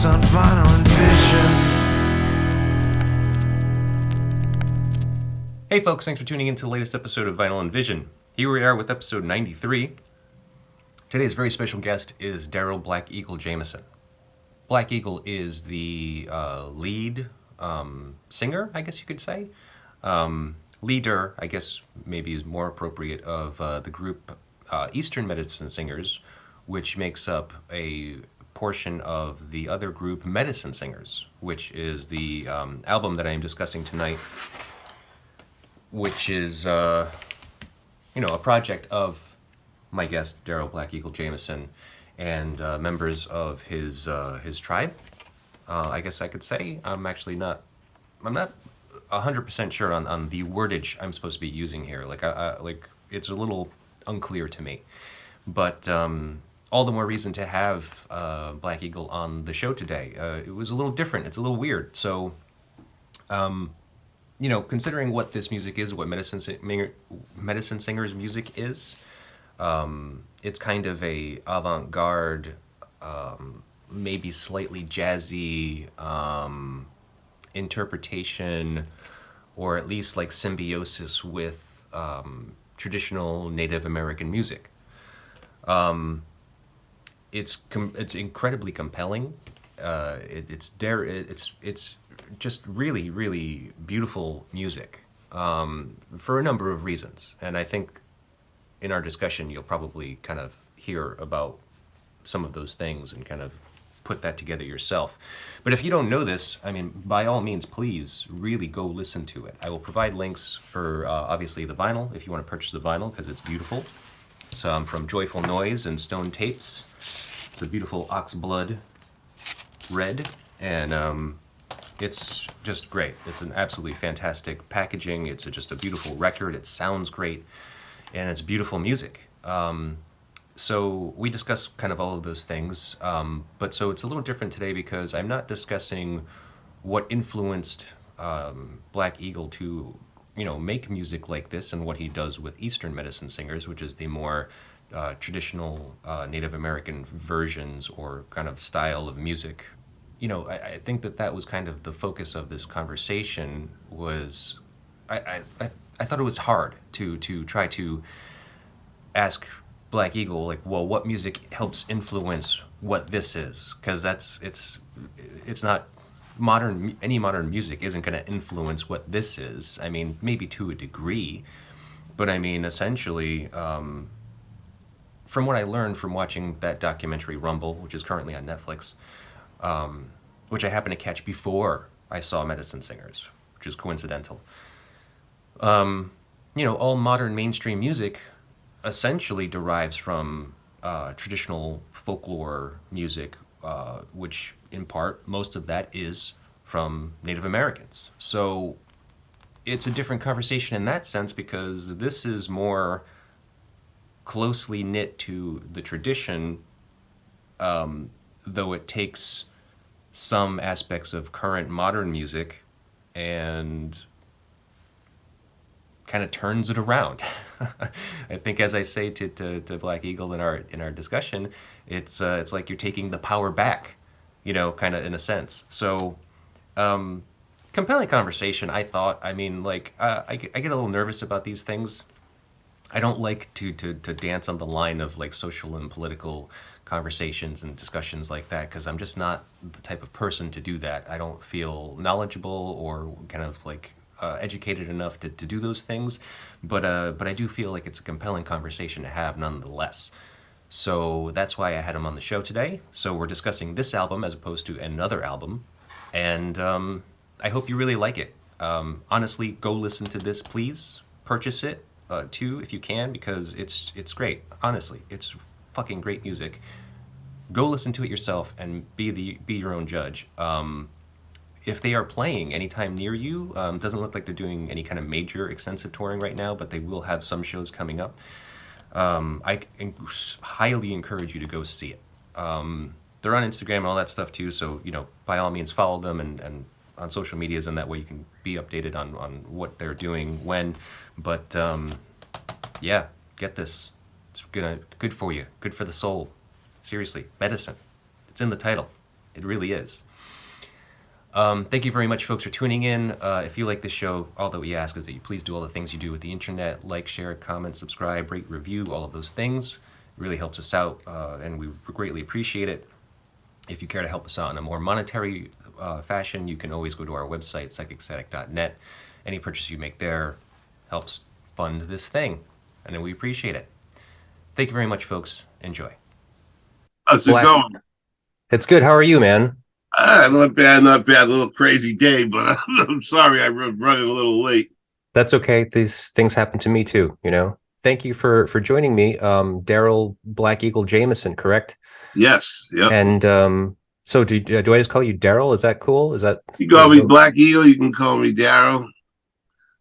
guest on Vinyl and Vision. Hey folks, thanks for tuning in to the latest episode of Vinyl and Vision. Here we are with episode 93. Today's very special guest is Daryl Black Eagle Jamieson. Black Eagle is the lead singer, I guess you could say. Leader, I guess maybe is more appropriate, of the group Eastern Medicine Singers, which makes up a portion of the other group Medicine Singers, which is the album that I am discussing tonight, which is a project of my guest Daryl Black Eagle Jamieson and members of his tribe. I guess I could say I'm not 100% sure on the wordage I'm supposed to be using here. Like it's a little unclear to me, but all the more reason to have Black Eagle on the show today. It was a little different. It's a little weird. So, considering what this music is, what Medicine Singers music is, it's kind of a avant-garde, maybe slightly jazzy interpretation, or at least like symbiosis with traditional Native American music. It's incredibly compelling. It's just really, really beautiful music for a number of reasons. And I think in our discussion, you'll probably kind of hear about some of those things and kind of put that together yourself. But if you don't know this, I mean, by all means, please really go listen to it. I will provide links for, obviously, the vinyl, if you want to purchase the vinyl, because it's beautiful. It's from Joyful Noise and Stone Tapes. It's a beautiful oxblood red, and it's just great. It's an absolutely fantastic packaging. It's just a beautiful record. It sounds great, and it's beautiful music. So we discuss kind of all of those things, but so it's a little different today because I'm not discussing what influenced Black Eagle to, make music like this and what he does with Eastern Medicine Singers, which is the more traditional Native American versions or kind of style of music. I think that was kind of the focus of this conversation. Was I thought it was hard to try to ask Black Eagle, like, well, what music helps influence what this is? Because it's not modern. Any modern music isn't going to influence what this is. I mean, maybe to a degree, but I mean, essentially, from what I learned from watching that documentary Rumble, which is currently on Netflix, which I happened to catch before I saw Medicine Singers, which is coincidental. All modern mainstream music essentially derives from traditional folklore music, which in part, most of that is from Native Americans. So it's a different conversation in that sense because this is more closely knit to the tradition, though it takes some aspects of current modern music and kind of turns it around. I think, as I say to Black Eagle in our discussion, it's like you're taking the power back, kind of in a sense. So, compelling conversation. I thought. I mean, like I get a little nervous about these things. I don't like to dance on the line of like social and political conversations and discussions like that because I'm just not the type of person to do that. I don't feel knowledgeable or kind of like educated enough to do those things, but I do feel like it's a compelling conversation to have nonetheless. So that's why I had him on the show today. So we're discussing this album as opposed to another album, and I hope you really like it. Honestly, go listen to this, please. Purchase it too if you can, because it's great. Honestly, it's fucking great music. Go listen to it yourself and be your own judge. If they are playing anytime near you, doesn't look like they're doing any kind of major extensive touring right now, but they will have some shows coming up. I highly encourage you to go see it. They're on Instagram and all that stuff too, so by all means follow them and on social medias, and that way you can be updated on what they're doing when. But yeah, get this. It's good for you, good for the soul. Seriously, medicine. It's in the title. It really is. Thank you very much, folks, for tuning in. If you like this show, all that we ask is that you please do all the things you do with the internet: like, share, comment, subscribe, rate, review, all of those things. It really helps us out, and we greatly appreciate it. If you care to help us out in a more monetary fashion, you can always go to our website, psychicstatic.net. Any purchase you make there helps fund this thing, and we appreciate it. Thank you very much, folks. Enjoy. How's it Black. going? It's good. How are you, man? Not bad, not bad. A little crazy day, but I'm sorry I'm running a little late. That's okay. These things happen to me too, you know. Thank you for joining me. Daryl Black Eagle Jamieson, correct? Yes, yep. And so do I just call you Daryl? Is that cool? Is that You call me Black Eagle, you can call me Daryl,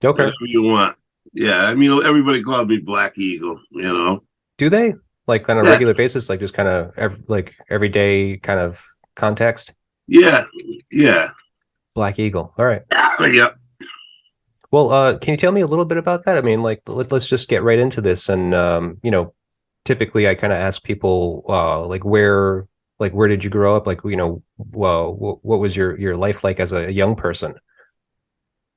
okay? whatever you want. Yeah, I mean, everybody calls me Black Eagle, you know. Do they like on a Yeah, regular basis, like just kind of like everyday kind of context? yeah, yeah. Black Eagle. All right. Yep. Well, can you tell me a little bit about that? I mean, like, let's just get right into this. And you know, typically I kind of ask people, like, where did you grow up? Like, you know, well, what was your life like as a young person?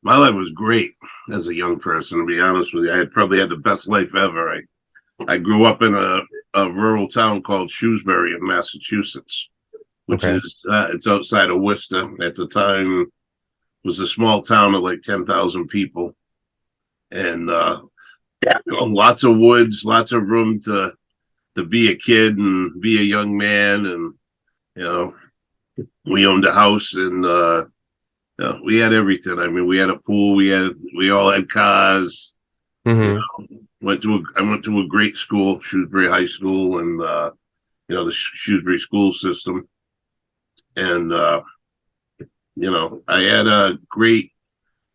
My life was great as a young person, to be honest with you. I had probably had the best life ever. I grew up in a rural town called Shrewsbury in Massachusetts, which Okay. is it's outside of Worcester. At the time, was a small town of like 10,000 people, and lots of woods, lots of room to be a kid and be a young man. And you know, we owned a house, and we had everything. I mean, we had a pool, we all had cars. You Mm-hmm. know, I went to a great school, Shrewsbury High School, and the Shrewsbury school system. And I had a great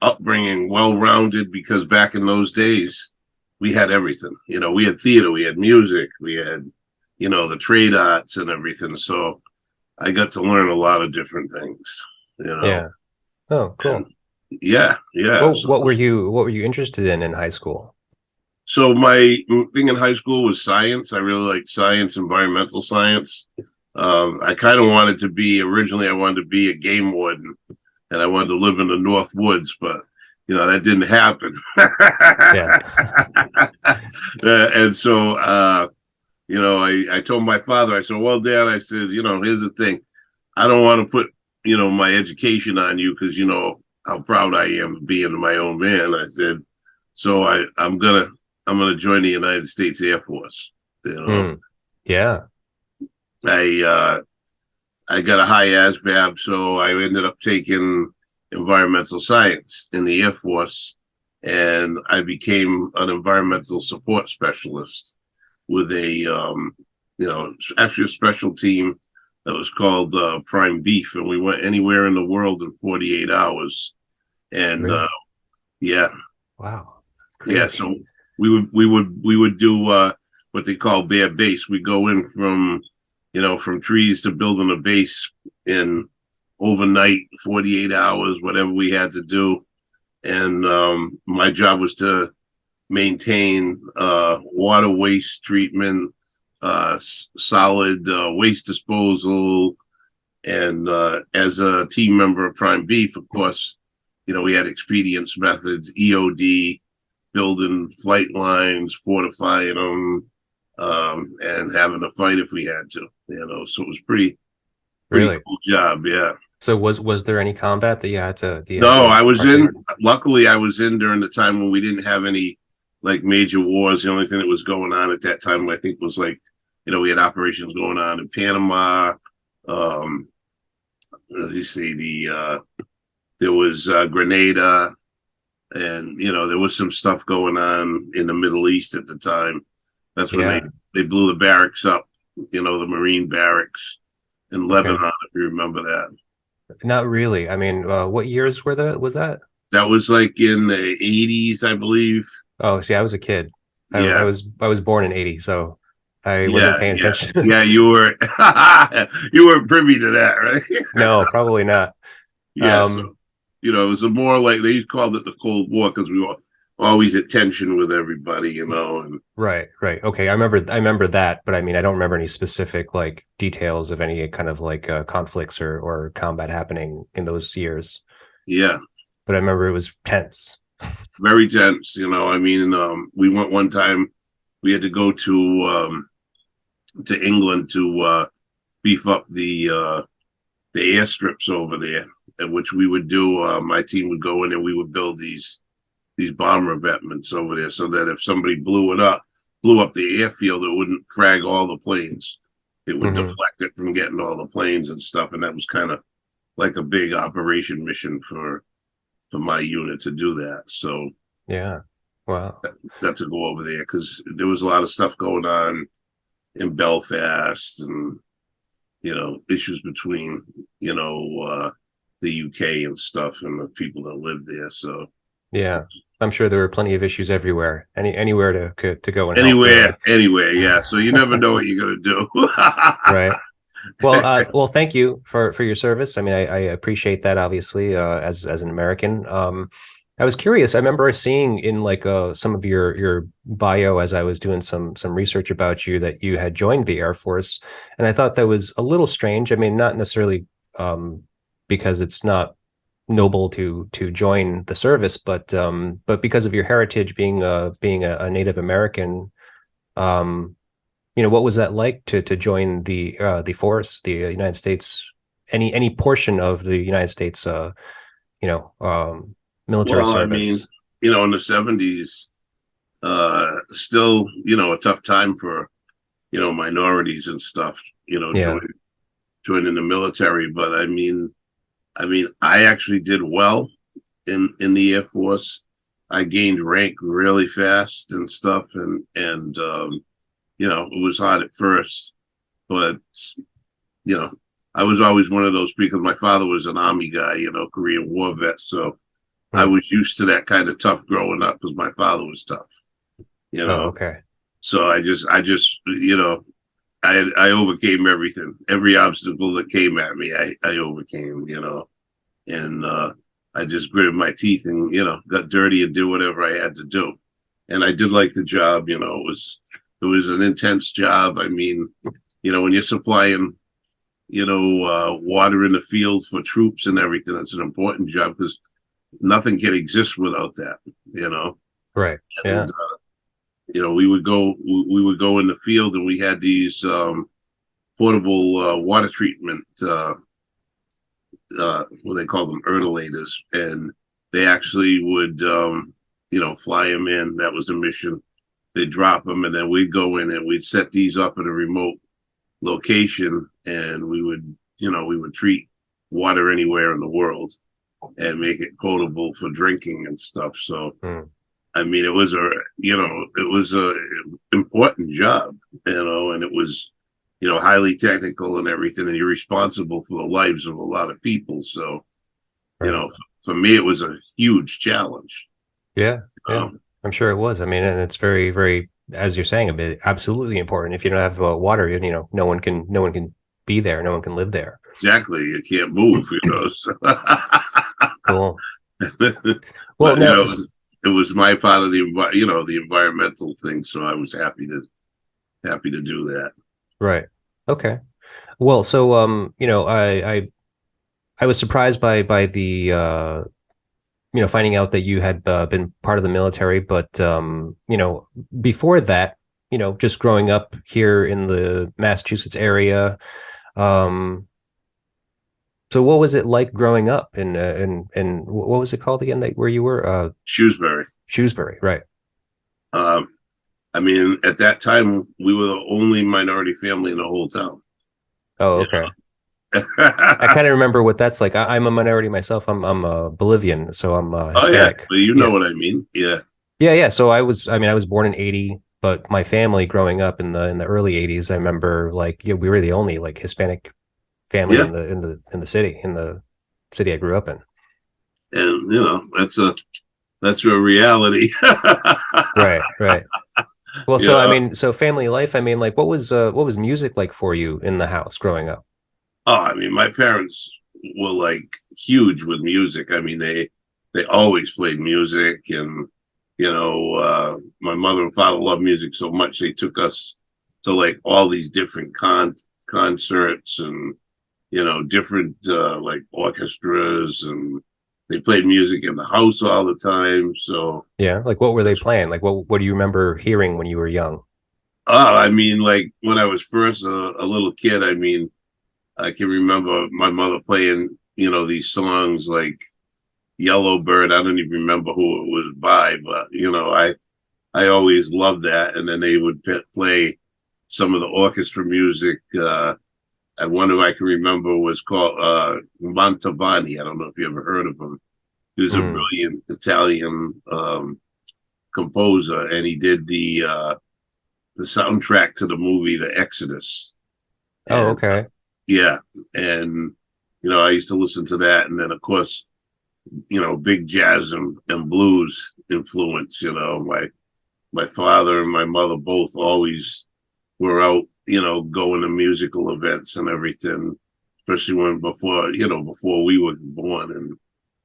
upbringing, well rounded, because back in those days we had everything. You know, we had theater, we had music, we had the trade arts and everything. So I got to learn a lot of different things. You know, Yeah. Oh, and cool. yeah, yeah. Well, what were you interested in high school? So my thing in high school was science. I really liked science, environmental science. I kind of wanted to be originally. I wanted to be a game warden, and I wanted to live in the North Woods, but that didn't happen. Yeah. And so, I told my father, I said, "Well, Dad," I said, here's the thing. I don't want to put my education on you, because you know how proud I am of being my own man. I said, so I'm gonna join the United States Air Force. Mm. Yeah. I I got a high ASVAB, so I ended up taking environmental science in the Air Force, and I became an environmental support specialist with actually a special team that was called Prime Beef, and we went anywhere in the world in 48 hours. And Really? yeah, Wow. That's yeah. crazy. So we would do what they call bare base. We go in from trees to building a base in overnight, 48 hours, whatever we had to do. And my job was to maintain water waste treatment, solid waste disposal. And as a team member of Prime Beef, of course, we had expedience methods, EOD, building flight lines, fortifying them, and having a fight if we had to. So it was pretty Really? cool job. Yeah. So was there any combat that you had to No, I was partake? in. Luckily, I was in during the time when we didn't have any like major wars. The only thing that was going on at that time, I think, was like, we had operations going on in Panama. Um, you see, there was Grenada, and there was some stuff going on in the Middle East at the time. That's when they Yeah. they blew the barracks up. The Marine barracks in Okay. Lebanon, if you remember that. Not really. I mean, what years was that? That was like in the 80s, I believe. Oh, see, I was a kid. Yeah, I was born in 80, so I wasn't yeah, paying yeah, attention. yeah. You were you were privy to that, right? No, probably not. Yeah. So Um, it was a more like they called it the Cold War, because we were always at tension with everybody, and Right, right. Okay, I remember that, but I mean, I don't remember any specific like details of any kind of like conflicts or combat happening in those years. yeah, But I remember it was tense. very tense. We went one time. We had to go to England to beef up the airstrips over there, at which we would do. My team would go in and we would build these bomber abutments over there, so that if somebody blew up the airfield, it wouldn't frag all the planes. It would Hmm. deflect it from getting all the planes and stuff, and that was kind of like a big operation mission for my unit to do that. So Yeah. Wow. got to go over there because there was a lot of stuff going on in Belfast, and issues between the UK and stuff and the people that live there. So Yeah. I'm sure there were plenty of issues everywhere. Anywhere to go and help. anywhere, yeah. So you never know what you're gonna do. Right. Well, thank you for your service. I mean, I appreciate that, obviously, as an American. I was curious. I remember seeing in like some of your bio as I was doing some research about you that you had joined the Air Force, and I thought that was a little strange. I mean, not necessarily because it's not noble to join the service, but because of your heritage being a Native American. Um, what was that like to join the force, the United States, any portion of the United States, you know, um, military Well, service? in the '70s, still, a tough time for minorities and stuff. Yeah. Joining the military, but I actually did well in the Air Force. I gained rank really fast and stuff, and it was hard at first, but you know, I was always one of those because my father was an army guy, Korean War vet, so I Hmm. was used to that kind of tough growing up because my father was tough, you Oh, know. okay. So I overcame everything, every obstacle that came at me, I overcame, and I just gritted my teeth and got dirty and did whatever I had to do, and I did like the job. It was an intense job. When you're supplying water in the field for troops and everything, it's an important job because nothing can exist without that. Right. And Yeah. we would go in the field and we had these portable water treatment what they call them erdilators, and they actually would fly them in. That was the mission. They'd drop them, and then we'd go in and we'd set these up in a remote location, and we would treat water anywhere in the world and make it potable for drinking and stuff. So Hmm. it was a important job, and it was highly technical and everything, and you're responsible for the lives of a lot of people. So you Right. know for me it was a huge challenge. Yeah. Yeah. um, I'm sure it was. I mean, and it's very, very, as you're saying, a bit absolutely important. If you don't have water, no one can be there. No one can live there. exactly, you can't move, so. Cool. Well, But now, it was my part of the environmental thing, so I was happy to do that. right. Okay. Well, so I was surprised by the finding out that you had been part of the military, but before that, just growing up here in the Massachusetts area, um, so what was it like growing up in what was it called again that where you were Shrewsbury. Shrewsbury, right? um at that time we were the only minority family in the whole town. Oh, Yeah. okay. I kind of remember what that's like. I'm a minority myself. I'm Bolivian, so I'm Oh yeah, Hispanic. but you know Yeah, what I mean. Yeah, yeah, yeah. So I was born in '80, but my family growing up in the early '80s, I remember like we were the only like Hispanic family yeah, in the city I grew up in. and that's a reality. Right, right. Well, so I Yeah. mean, so family life. I mean, like, what was music like for you in the house growing up? Oh, my parents were like huge with music. They always played music, and My mother and father loved music so much they took us to like all these different concerts and different like orchestras, and they played music in the house all the time. So Yeah. Like what were they playing? Like what do you remember hearing when you were young? I mean, like when I was first a little kid, I mean, I can remember my mother playing, these songs like Yellow Bird. I don't even remember who it was by, but I always loved that. And then they would play some of the orchestra music. And one of I can remember was called Mantovani. I don't know if you ever heard of him. He was a Mm. brilliant Italian composer, and he did the soundtrack to the movie The Exodus. Oh, And okay. yeah, and I used to listen to that, and then of course, big jazz and blues influence. My father and my mother both always were out, going to musical events and everything, especially before we were born,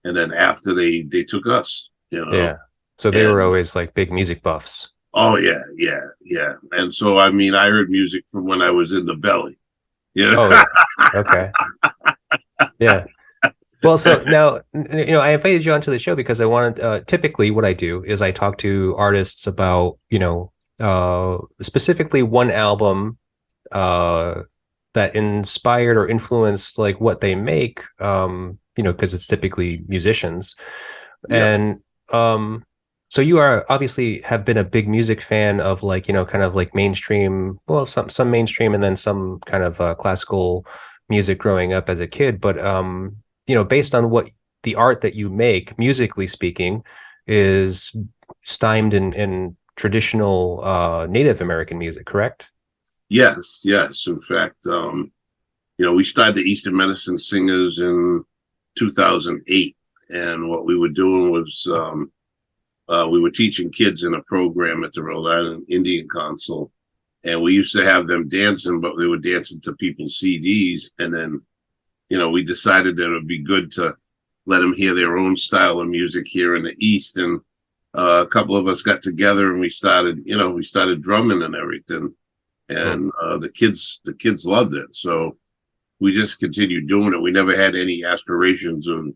and then after they took us, Yeah. So they were and always like big music buffs. oh yeah, yeah, yeah. And so I mean, I heard music from when I was in the belly. Yeah. Oh yeah. Okay. Yeah. Well, so now, I invited you onto the show because I wanted, typically what I do is I talk to artists about, specifically one album, uh, that inspired or influenced like what they make, because it's typically musicians. Yeah. And, so you are obviously have been a big music fan of like, kind of like mainstream, well, some mainstream and then some kind of classical music growing up as a kid. But based on what the art that you make, musically speaking, is stymied in traditional Native American music, correct? Yes. Yes. In fact, we started the Eastern Medicine Singers in 2008, and what we were doing was we were teaching kids in a program at the Rhode Island Indian Council, and we used to have them dancing, but they were dancing to people's CDs, and then we decided that it would be good to let them hear their own style of music here in the East, and a couple of us got together and we started drumming and everything, Hmm. and the kids loved it, so we just continued doing it. We never had any aspirations of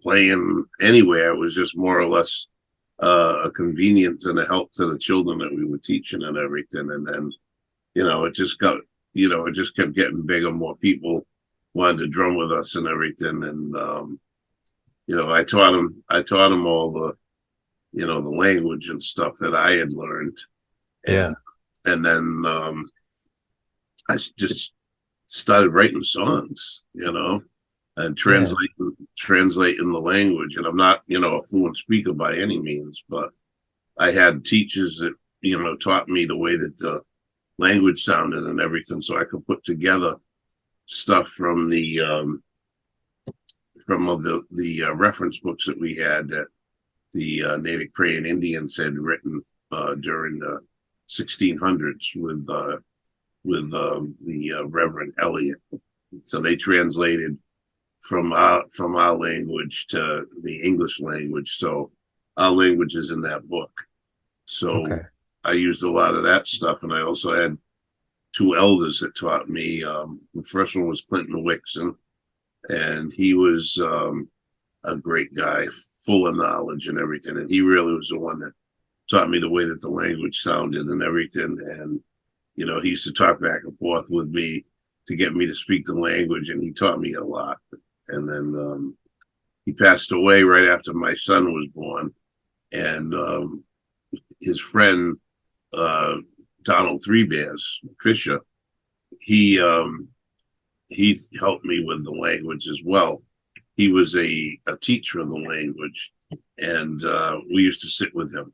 playing anywhere. It was just more or less a convenience and a help to the children that we were teaching and everything. And then, it just kept getting bigger. More people wanted to drum with us and everything. And, I taught them all the language and stuff that I had learned. Yeah. And then, I just started writing songs, and Yeah. translating the language. And I'm not, a fluent speaker by any means, but I had teachers that, taught me the way that the language sounded and everything, so I could put together stuff from the reference books that we had that the native praying Indians had written during the 1600s with the Reverend Eliot. So they translated from our language to the English language. So our language is in that book. So Okay. I used a lot of that stuff, and I also had two elders that taught me. The first one was Clinton Wixon, and he was a great guy, full of knowledge and everything. And he really was the one that taught me the way that the language sounded and everything. And he used to talk back and forth with me to get me to speak the language, and he taught me a lot. And then he passed away right after my son was born, and his friend uh, Donald Three Bears Fisher, he he helped me with the language as well. He was a teacher of the language, and we used to sit with him,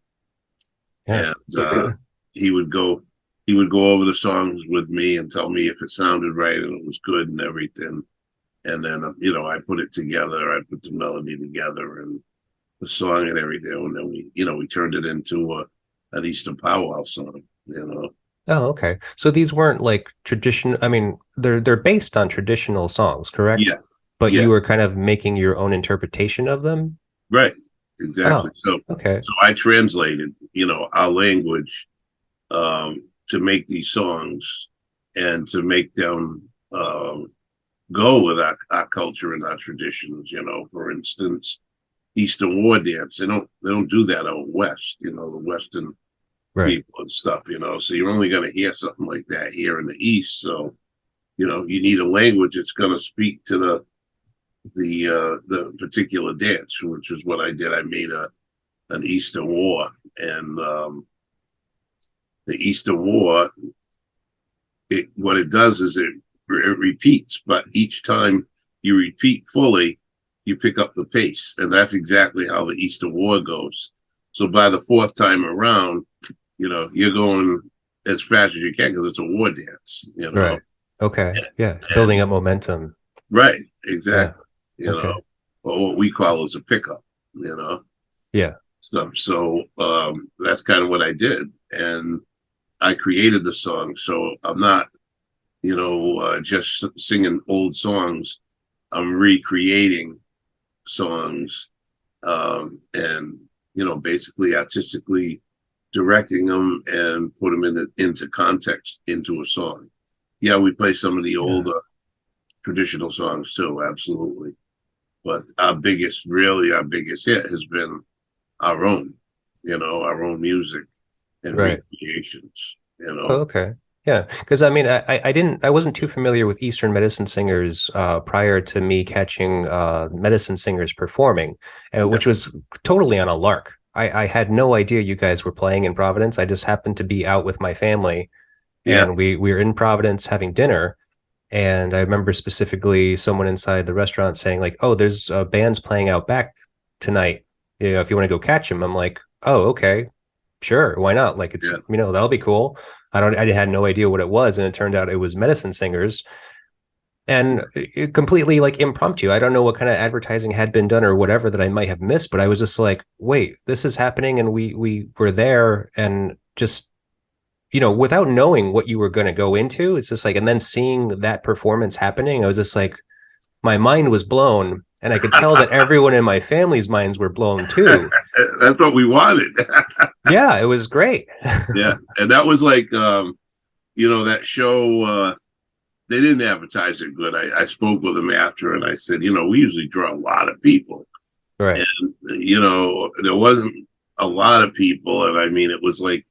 Yeah. and he would go he would go over the songs with me and tell me if it sounded right and it was good and everything. And then I put it together. I put the melody together and the song and everything, and then we turned it into an Eastern powwow song. Oh, okay. So these weren't like tradition. I mean, they're based on traditional songs, correct? Yeah, But yeah, you were kind of making your own interpretation of them. right. exactly. Oh, So, okay. so I translated, our language to make these songs and to make them go with our culture and our traditions. For instance, Eastern War dance. They don't do that out west. The Western Right. people and stuff. So you're only going to hear something like that here in the East. So you need a language that's going to speak to the particular dance, which is what I did. I made an Eastern War, and the Eastern War, what it does is it repeats, but each time you repeat fully, you pick up the pace, and that's exactly how the Eastern War goes. So by the fourth time around, you're going as fast as you can because it's a war dance. Right. Okay. Yeah. Building And up momentum. right, Yeah. exactly. Okay. Or what we call as a pickup. You know, Yeah. stuff. So that's kind of what I did, and I created the song. So I'm not, just singing old songs. I'm recreating songs, and basically artistically directing them and put them into context into a song. Yeah, we play some of the Yeah. older traditional songs too, absolutely. But our biggest hit has been our own music and Right. recreations. Oh, okay. Yeah, because I mean, I wasn't too familiar with Eastern medicine singers prior to me catching medicine singers performing, Yeah, which was totally on a lark. I had no idea you guys were playing in Providence. I just happened to be out with my family, yeah, and we were in Providence having dinner. And I remember specifically someone inside the restaurant saying like, "Oh, there's bands playing out back tonight. If you want to go catch them." I'm like, "Oh, okay, sure, why not? Like, it's yeah, that'll be cool." I had no idea what it was, and it turned out it was medicine singers, and it completely like impromptu. I don't know what kind of advertising had been done or whatever that I might have missed, but I was just like, "Wait, this is happening," and we were there, and just without knowing what you were going to go into, it's just like, and then seeing that performance happening, I was just like, my mind was blown, and I could tell that everyone in my family's minds were blown too. that's what we wanted. Yeah, it was great. Yeah, and that was like, that show. They didn't advertise it good. I spoke with them after, and I said, we usually draw a lot of people, Right. and there wasn't a lot of people, and I mean, it was like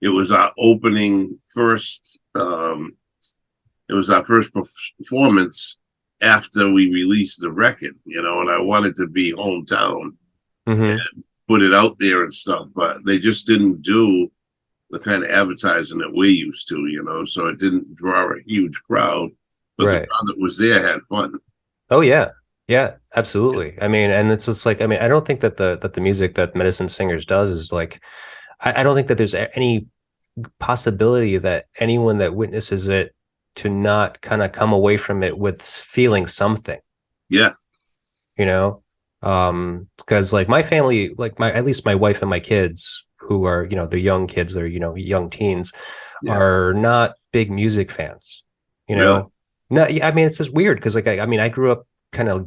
it was our opening first. It was our first performance after we released the record, and I wanted to be hometown Hmm. and put it out there and stuff, but they just didn't do the kind of advertising that we're used to, so it didn't draw a huge crowd, but the Right. crowd that was there had fun. Oh yeah. Yeah, absolutely. I mean, and it's just like, I mean, I don't think that the music that Medicine Singers does is like, I don't think that there's any possibility that anyone that witnesses it to not kind of come away from it with feeling something, Yeah, you know? Because like my family, like my at least my wife and my kids, who are, they're young kids, they're, young teens, yeah, are not big music fans, you really, know? No, yeah, I mean, it's just weird because like I mean, I grew up kind of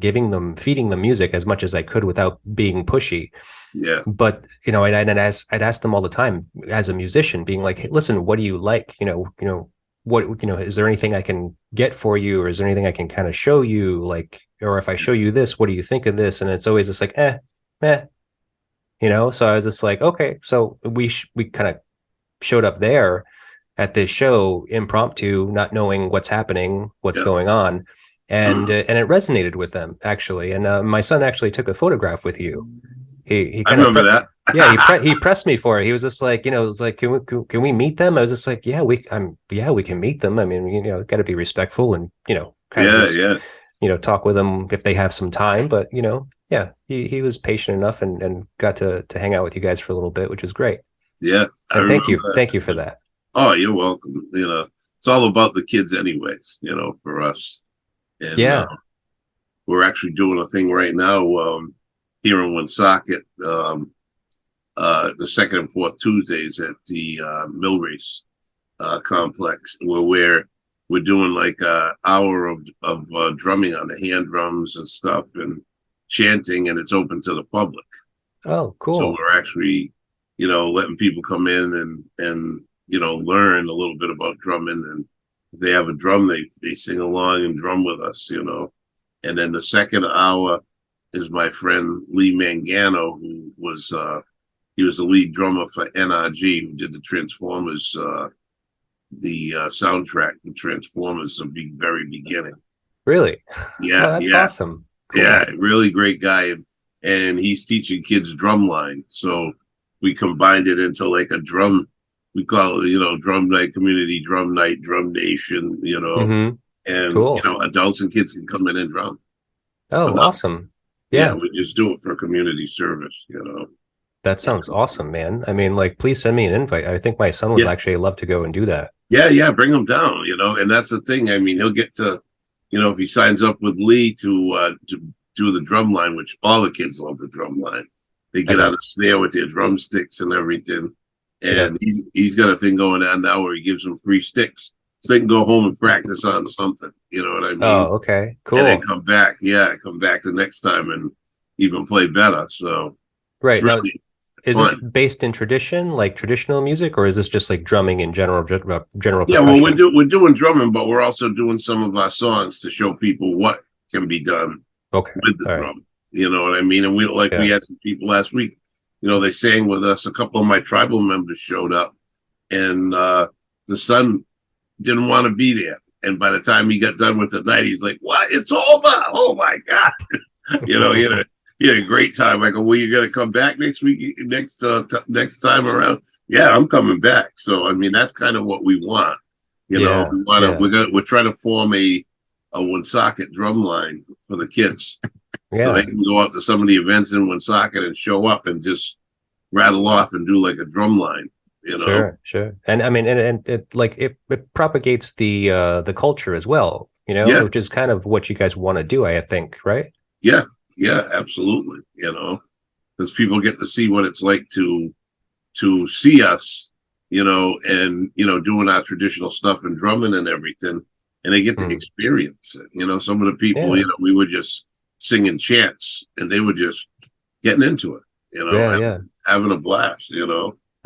feeding them music as much as I could without being pushy. yeah, But I'd ask them all the time as a musician, being like, "Hey, listen, what do you like? What is there anything I can get for you, or is there anything I can kind of show you? Like, or if I show you this, what do you think of this?" And it's always just like, eh. So I was just like, okay, so we kind of showed up there at this show impromptu, not knowing what's happening, what's yeah. going on, and it resonated with them actually. And my son actually took a photograph with you. He I kind of remember that. yeah, he pressed me for it. He was just like, it was like, can we meet them? I was just like, yeah, we can meet them. I mean, got to be respectful and kind of Yeah, just yeah, talk with them if they have some time. But yeah, he was patient enough and got to hang out with you guys for a little bit, which was great. yeah. I And remember thank you for that. that. Oh, you're welcome. It's all about the kids, anyways. For us, and Yeah. we're actually doing a thing right now here in Woonsocket, the second and fourth Tuesdays at the Mill Race complex, where we're doing like an hour of drumming on the hand drums and stuff and chanting, and it's open to the public. Oh, So cool. we're actually, letting people come in and learn a little bit about drumming. And if they have a drum, they sing along and drum with us. And then the second hour is my friend Lee Mangano, who was he was the lead drummer for NRG, who did the Transformers, the soundtrack, the Transformers, the very beginning. Really? Oh, Yeah, that's yeah, awesome. yeah, Cool. really great guy, and he's teaching kids drumline. So we combined it into like a drum. We call it, drum night, community drum night, drum nation. Mm-hmm. And Cool. adults and kids can come in and drum. But Oh, no, awesome. yeah, Yeah, we just do it for community service. that sounds awesome, man. I mean, like, please send me an invite. I think my son would Yeah, actually love to go and do that. yeah, yeah. Bring him down. And that's the thing. I mean, he'll get to, if he signs up with Lee to do the drum line, which all the kids love the drum line. They I get on bet. a snare with their drumsticks and everything. Yeah. And he's got a thing going on now where he gives them free sticks, so they can go home and practice on something. You know what I mean? Oh, okay. And then Cool. come back the next time and even play better. So it's Right. Now, really is this fun. based in tradition, like traditional music, or is this just like drumming in general, general Yeah, well, we're percussion? do, we're doing drumming, but we're also doing some of our songs to show people what can be done Okay. with the All right. drum. You know what I mean? And we Yeah. had some people last week. They sang with us. A couple of my tribal members showed up, and the son didn't want to be there. And by the time he got done with the night, he's like, "What? It's over! Oh my god!" He had a great time. I go, "Well, you gonna come back next week? Next time around?" Yeah, I'm coming back. So I mean, that's kind of what we want. Yeah. We want to. Yeah. We're trying to form a Woonsocket drum line for the kids, so they Yeah. can go out to some of the events in Woonsocket and show up and just rattle off and do like a drum line. You know? Sure. Sure. And I mean, and it like it propagates the culture as well, Yeah, which is kind of what you guys want to do, I think, right? yeah, yeah, absolutely. Because people get to see what it's like to see us, and doing our traditional stuff and drumming and everything, and they get to Hmm. experience it. Some of the people, Yeah. we were just singing chants, and they were just getting into it. Yeah. Yeah. Having a blast.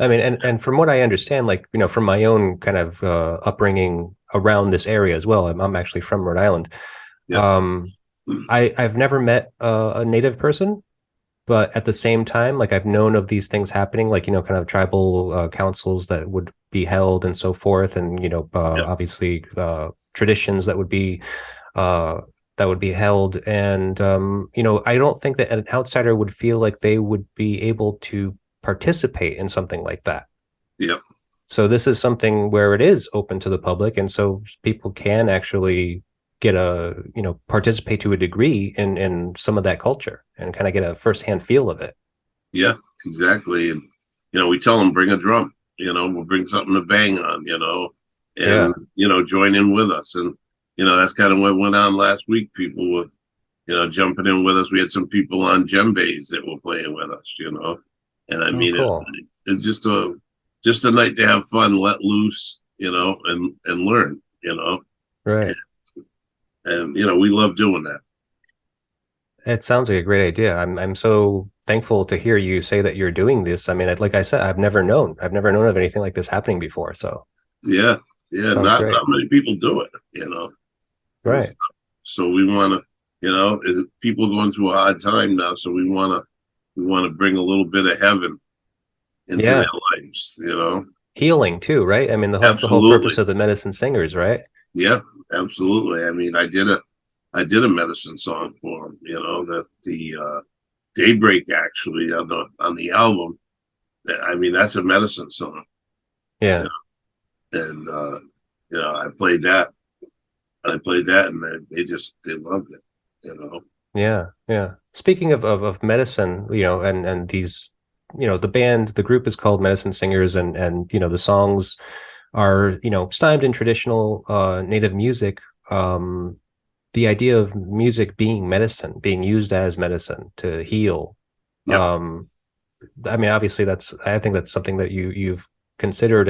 I mean, and from what I understand, like, from my own kind of upbringing around this area as well, I'm actually from Rhode Island. Yeah, Um, I've never met a native person, but at the same time, like I've known of these things happening, like, kind of tribal councils that would be held and so forth, and yeah, obviously traditions uh, that would be held, and I don't think that an outsider would feel like they would be able to participate in something like that. yeah, So this is something where it is open to the public, and so people can actually get participate to a degree in some of that culture and kind of get a firsthand feel of it. yeah, exactly. And we tell them bring a drum. We'll bring something to bang on. And Yeah. join in with us. And that's kind of what went on last week. People were jumping in with us. We had some people on djembes that were playing with us. And I Oh, mean cool. it's just a night to have fun, let loose, and learn. Right. And we love doing that. It sounds like a great idea. I'm so thankful to hear you say that you're doing this. I mean, like I said, I've never known of anything like this happening before. So Yeah, yeah. sounds Not great. many people do it. So, Right. so we want to, is people going through a hard time now. So we want to bring a little bit of heaven into their Yeah. lives. Healing too, right? I mean, that's the whole Absolutely. purpose of the medicine singers, right? Yeah, absolutely. I mean, I did a medicine song for him. That the Daybreak actually on the album. I mean, that's a medicine song. You Yeah. know, and I played that, and they loved it. Yeah, yeah. Speaking of medicine, and these, the group is called Medicine Singers, and the songs are, stymed in traditional native music. Um, the idea of music being medicine, being used as medicine to heal. Yep, Um, I mean, obviously, I think that's something that you've considered,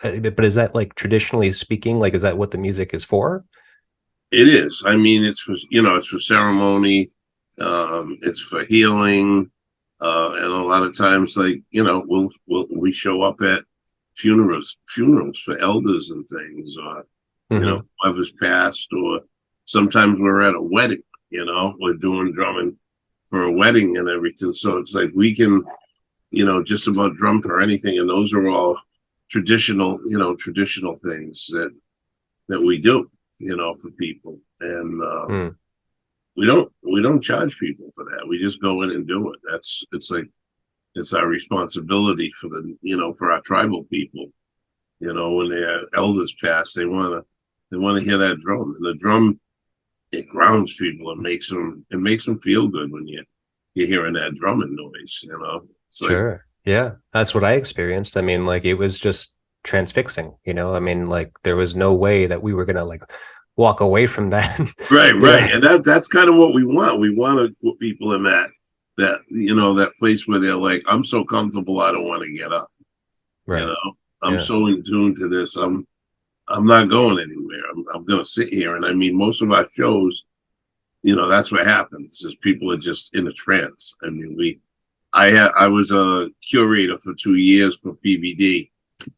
but is that like traditionally speaking, like is that what the music is for? it is. I mean, it's for ceremony. It's for healing. And a lot of times, like, we show up at funerals for elders and things, or Hmm. whoever's passed, or sometimes we're at a wedding. We're doing drumming for a wedding and everything. So it's like we can, just about drum for anything, and those are all traditional things that we do, for people, and Mm. we don't charge people for that. We just go in and do it. It's our responsibility for our tribal people. When their elders pass, they wanna hear that drum, and the drum, it grounds people. It makes them feel good when you're hearing that drumming noise. It's like, Sure. Yeah. That's what I experienced. I mean, like it was just transfixing, I mean, like there was no way that we were gonna like walk away from that. right, right, Yeah. and that's kind of what we want. We want to put people in that place where they're like, I'm so comfortable, I don't want to get up. You Right. know, I'm Yeah. so in tune to this. I'm not going anywhere. I'm going to sit here. And I mean, most of our shows, that's what happens is people are just in a trance. I mean, I was a curator for 2 years for PVD,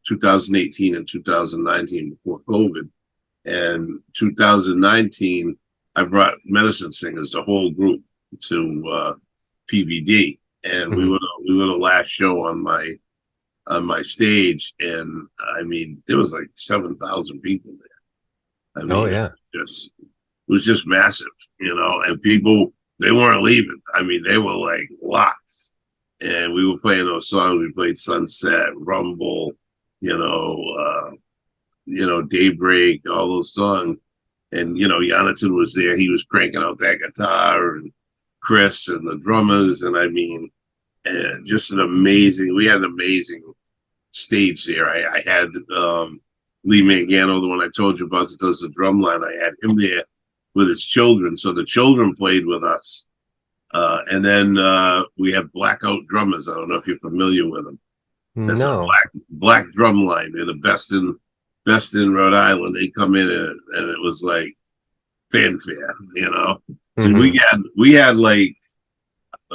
2018 and 2019 before COVID. And 2019, I brought medicine singers, the whole group, to PVD, and we Mhm. were we were the last show on my stage, and I mean there was like 7,000 people there. I Oh mean yeah. it was just massive, and people, they weren't leaving. I mean they were like locked, and we were playing those songs. We played Sunset, Rumble, you know, Daybreak, all those songs. And Jonathan was there. He was cranking out that guitar, and Chris and the drummers, and I mean, and just we had an amazing stage there. I had Lee Mangano, the one I told you about that does the drum line. I had him there with his children, so the children played with us. And then we have Blackout Drummers. I don't know if you're familiar with them. That's a No. black drum line. They're the best in Rhode Island. They come in, and it was like fanfare. So Hmm. we had like,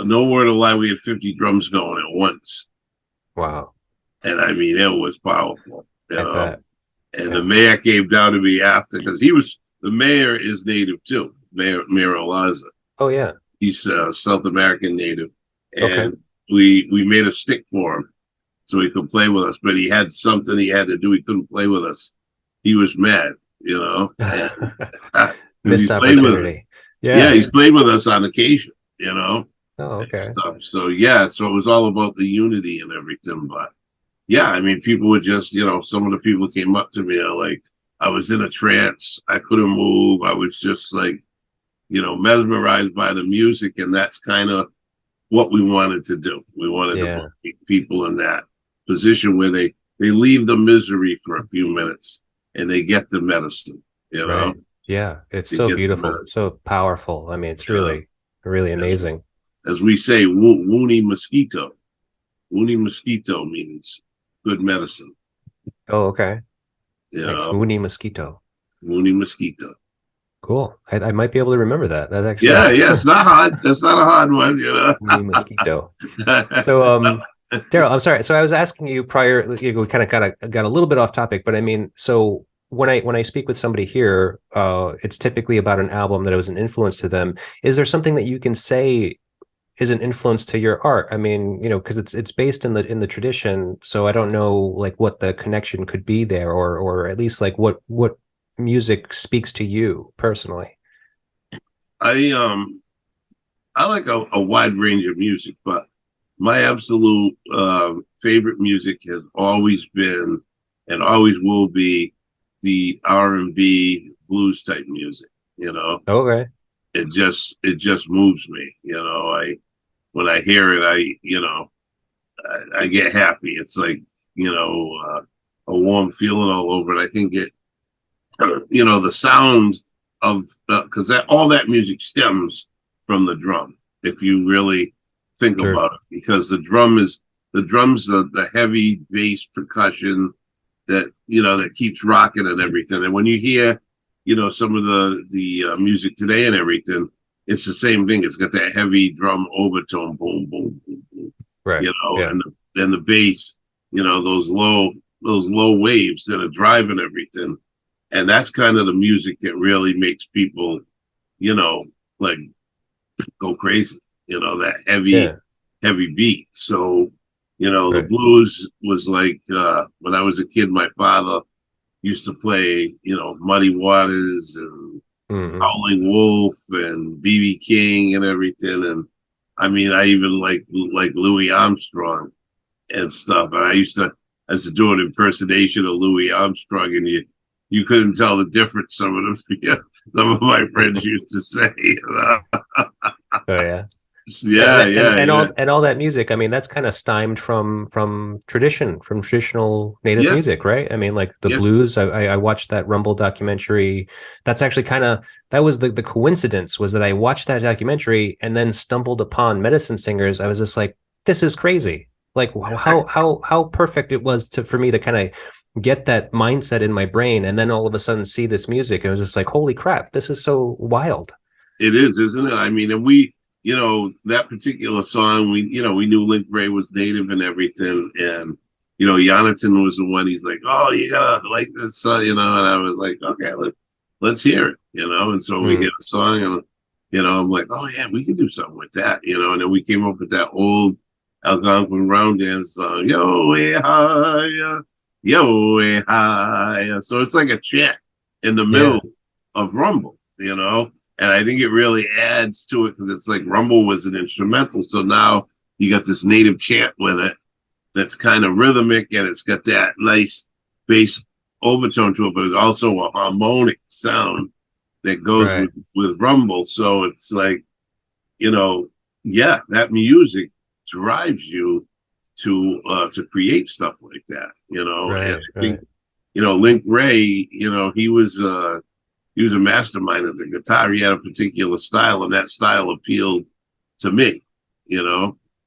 no word of lie, we had 50 drums going at once, Wow. and I mean it was powerful. I bet. And the Yeah. mayor came down to me after, because the mayor is native too, Mayor Olaza. Oh yeah. He's a South American native, Okay. and we made a stick for him so he could play with us. But he had something he had to do. He couldn't play with us. He was mad, and because Missed he's played with us. opportunity. Yeah, Yeah. he's played with us on occasion, Oh, and okay. stuff. So yeah, so it was all about the unity and everything. But yeah, I mean, people would just, some of the people came up to me, like, I was in a trance. I couldn't move. I was just like, mesmerized by the music, and that's kind of what we wanted to do. We wanted to Yeah. put people in that position where they leave the misery for a few minutes and they get the medicine. You know, Right. Yeah. It's they so get the beautiful, medicine. so powerful. I mean, it's Yeah. really, really As, amazing. as we say, woony mosquito. Woony mosquito means good medicine. Oh, okay. You Nice. know, Mooney mosquito. woony mosquito. Cool. I might be able to remember that. That's actually Yeah, yeah. It's not hard. That's not a hard one. Mooney mosquito. So, Daryl, I'm sorry. So I was asking you prior, we kind of got a little bit off topic, but I mean, so when I speak with somebody here, it's typically about an album that was an influence to them. Is there something that you can say is an influence to your art? I mean, because it's based in the tradition, so I don't know like what the connection could be there, or at least like what music speaks to you personally. I like a wide range of music, but my absolute favorite music has always been and always will be the R&B blues type music. Okay. It just moves me. I When I hear it, I get happy. It's like, a warm feeling all over it. I think the sound of, because all that music stems from the drum, if you really think Sure. about it, because the drums, the heavy bass percussion that keeps rocking and everything. And when you hear some of the music today and everything, it's the same thing. It's got that heavy drum overtone, boom, boom, boom, boom, Right. Yeah. and then the bass, those low waves that are driving everything. And that's kind of the music that really makes people, like go crazy, that Yeah. heavy beat. So, the Right. blues was like, when I was a kid, my father used to play, Muddy Waters and Hmm. Howling Wolf and BB King and everything. And I mean, I even like Louis Armstrong and stuff. And I used to do an impersonation of Louis Armstrong, and you couldn't tell the difference. Some of them, some of my friends used to say, Oh yeah. yeah, yeah, yeah, And all that music, I mean, that's kind of stymied from tradition, from traditional native yeah, music, right? I mean, like the yeah. blues. I watched that Rumble documentary. That's actually kind of that was the coincidence was that I watched that documentary and then stumbled upon Medicine Singers. I was just like, this is crazy. Like how perfect it was to for me to kind of get that mindset in my brain, and then all of a sudden see this music. And it was just like, holy crap, this is so wild. It is, isn't it? I mean, and that particular song, we knew Link Ray was native and everything. And, Jonathan was the one, he's like, oh, you gotta like this song, and I was like, okay, let's hear it, And so we Mm. hit a song and, I'm like, oh yeah, we can do something with that, And then we came up with that old Algonquin round dance song, yo, hey, hi, yo, hey, hi. So it's like a chant in the middle Yeah. of Rumble. And I think it really adds to it because it's like Rumble was an instrumental. So now you got this native chant with it that's kind of rhythmic and it's got that nice bass overtone to it, but it's also a harmonic sound that goes Right. with Rumble. So it's like, yeah, that music drives you to create stuff like that, And Right. I think, Right. Link Ray, he was a mastermind of the guitar. He had a particular style, and that style appealed to me,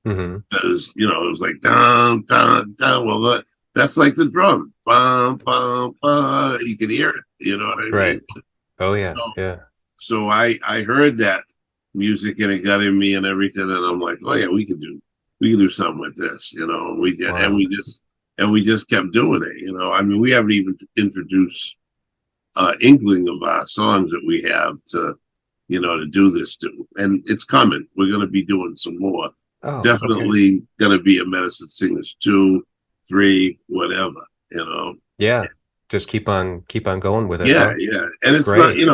Hmm. because it was like dun dun dun. Well, that's like the drum, bum bum bum. You can hear it. You know what I mean? Right. Oh So, yeah. Yeah. so I heard that music, and it got in me and everything, and I'm like, oh yeah, we can do something with this, And we did, Wild. and we just kept doing it, I mean, we haven't even introduced inkling of our songs that we have to do this to. And it's coming. We're going to be doing some more. Oh, okay. Definitely going to be a Medicine Singers 2, 3, whatever, you know. Yeah. Just keep on going with it, Yeah, huh? yeah. And it's not, Great.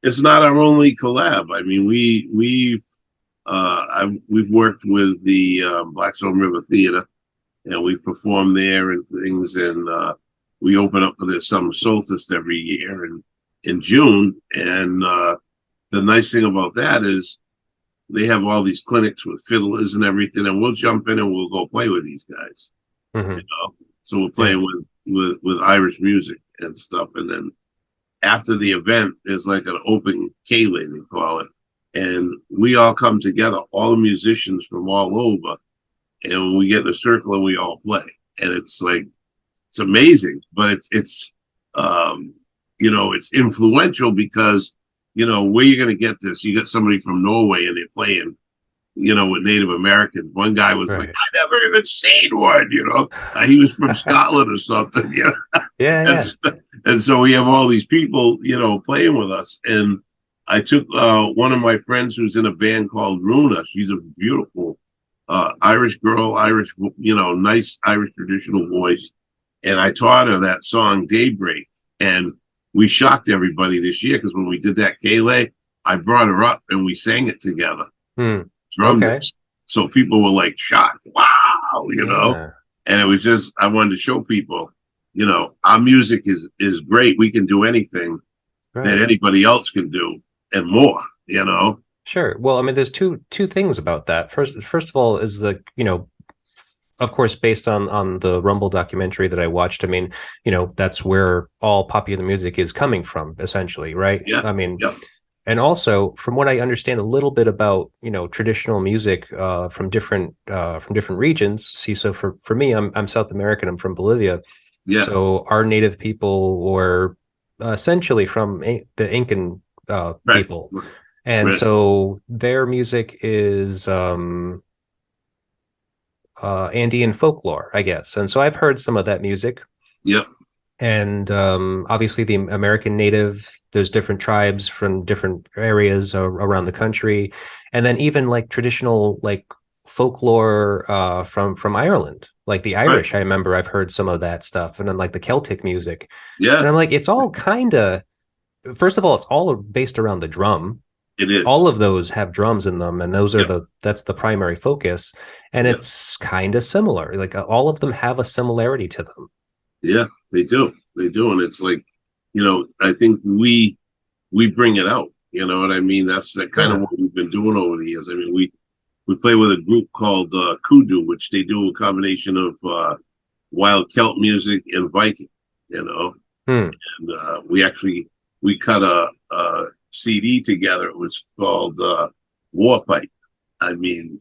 it's not our only collab. I mean, we've worked with the Blackstone River Theater, and we perform there and things, and we open up for their summer solstice every year in June. And the nice thing about that is they have all these clinics with fiddlers and everything, and we'll jump in and we'll go play with these guys. Hmm. So we're Yeah. playing with Irish music and stuff, and then after the event, there's like an open K-Lay, they call it, and we all come together, all the musicians from all over, and we get in a circle and we all play, and it's like it's amazing, but um, it's influential because where you're going to get this. You got somebody from Norway and they're playing, with Native Americans. One guy was like, Right. "I never even seen one," he was from Scotland or something, Yeah. and Yeah. and so we have all these people, playing with us, and I took one of my friends who's in a band called Runa. She's a beautiful Irish girl, Irish, nice Irish traditional voice. And I taught her that song Daybreak. And we shocked everybody this year because when we did that Kaylee, I brought her up and we sang it together, Hmm. drummed Okay. it. So people were like shocked, wow. Yeah. And it was just, I wanted to show people, our music is great. We can do anything that Right. anybody else can do and more. Sure. Well, I mean, there's two things about that. First of all, is of course, based on the Rumble documentary that I watched. I mean, that's where all popular music is coming from, essentially, right? Yeah. I mean, Yep. and also from what I understand a little bit about traditional music from different regions. See, so for me, I'm South American. I'm from Bolivia, Yeah. so our native people were essentially from the Incan Right. people, and Right. so their music is Andean folklore, I guess. And so I've heard some of that music. Yep. And obviously the American native, there's different tribes from different areas around the country, and then even like traditional like folklore from Ireland, like the Right. Irish. I remember I've heard some of that stuff, and then like the Celtic music, and Yeah, I'm like, it's all kind of, first of all, it's all based around the drum. it All is. of those have drums in them, and those are Yep. that's the primary focus, and Yep. it's kind of similar. Like all of them have a similarity to them. Yeah, they do. They do. And it's like, I think we bring it out. You know what I mean? That's that kind of Yeah. what we've been doing over the years. I mean, we play with a group called Kudu, which they do a combination of wild Celt music and Viking, you know. Hmm. And we cut a CD together. It was called War Pipe. I mean,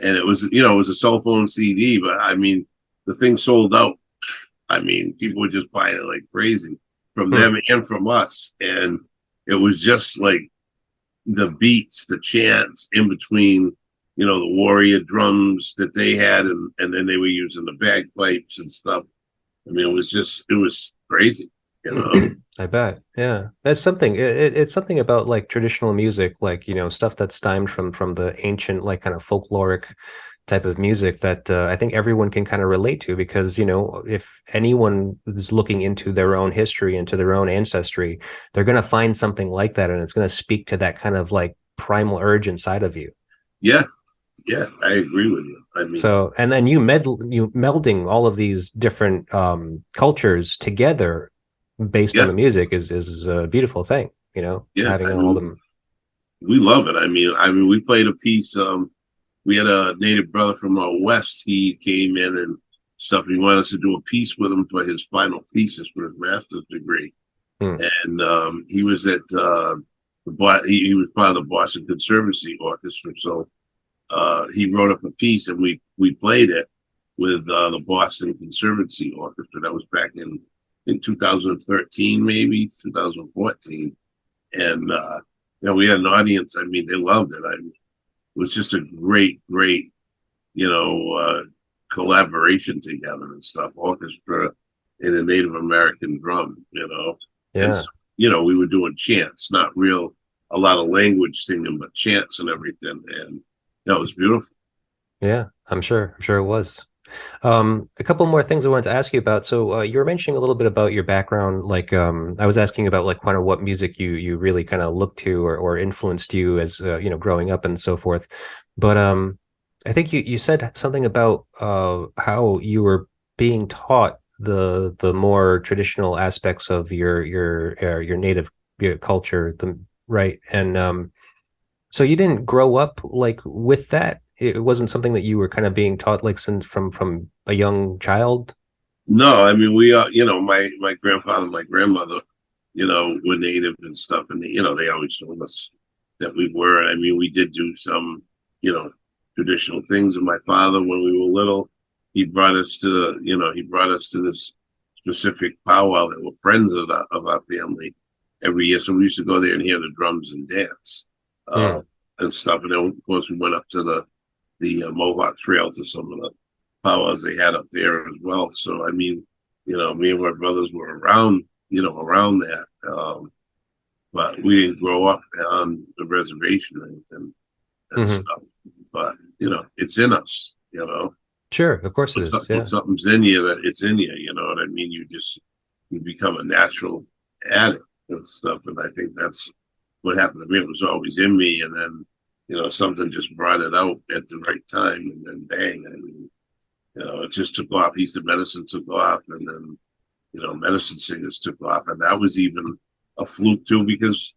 and it was it was a cell phone CD, but I mean the thing sold out. I mean, people were just buying it like crazy from Hmm. them and from us. And it was just like the beats, the chants in between, the warrior drums that they had, and then they were using the bagpipes and stuff. I mean, it was crazy, you know. I bet. Yeah. That's something. It's something about like traditional music, like, stuff that's stemmed from the ancient, like kind of folkloric type of music that I think everyone can kind of relate to because, if anyone is looking into their own history, into their own ancestry, they're going to find something like that. And it's going to speak to that kind of like primal urge inside of you. Yeah, yeah, I agree with you. I mean, So, and then you melding all of these different cultures together based on yeah, the music is a beautiful thing, yeah. having I all mean, them. we love it. I mean, we played a piece. We had a native brother from out west. He came in and stuff. He wanted us to do a piece with him for his final thesis for his master's degree. Hmm. And he was at he was part of the Boston Conservancy Orchestra. So he wrote up a piece, and we played it with the Boston Conservancy Orchestra. That was back in 2013, maybe 2014, and we had an audience. I mean, they loved it. I mean, it was just a great, you know, uh, collaboration together and stuff. Orchestra and a Native American drum, and Yeah. we were doing chants, not a lot of language singing, but chants and everything, and that was beautiful. Yeah. I'm sure it was. A couple more things I wanted to ask you about. So you were mentioning a little bit about your background. Like I was asking about like kind of what music you really kind of looked to or influenced you as growing up and so forth. But I think you said something about how you were being taught the more traditional aspects of your native culture, right? And so you didn't grow up like with that. It wasn't something that you were kind of being taught like since from a young child. No, I mean we my grandfather, and my grandmother, were native and stuff, and they always told us that we were. I mean, we did do some, traditional things. And my father, when we were little, he brought us to this specific powwow that were friends of our family every year. So we used to go there and hear the drums and dance Hmm. and stuff. And then of course we went up to the Mohawk Trail to some of the powwows they had up there as well. So I mean, me and my brothers were around, around that. But we didn't grow up on the reservation or anything and Hmm. stuff. But it's in us. Sure, of course it is. When Yeah. something's in you, that it's in you. You know what I mean? You become a natural addict and stuff. And I think that's what happened to me. It was always in me, and then something just brought it out at the right time, and then bang. I mean, it just took off. Piece of medicine took off, and then medicine singers took off, and that was even a fluke too because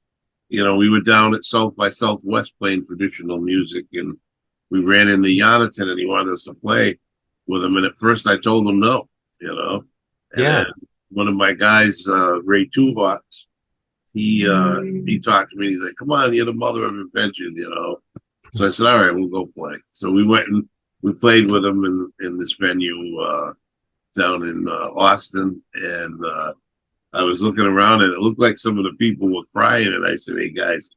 we were down at South by Southwest playing traditional music, and we ran into Jonathan, and he wanted us to play with him. And at first, I told him no, and then Yeah. one of my guys, Ray Tuvok, he talked to me. He's like, "Come on, you're the mother of invention." So I said, "All right, we'll go play." So we went and we played with him in this venue down in Austin, and I was looking around, and it looked like some of the people were crying. And I said, "Hey guys,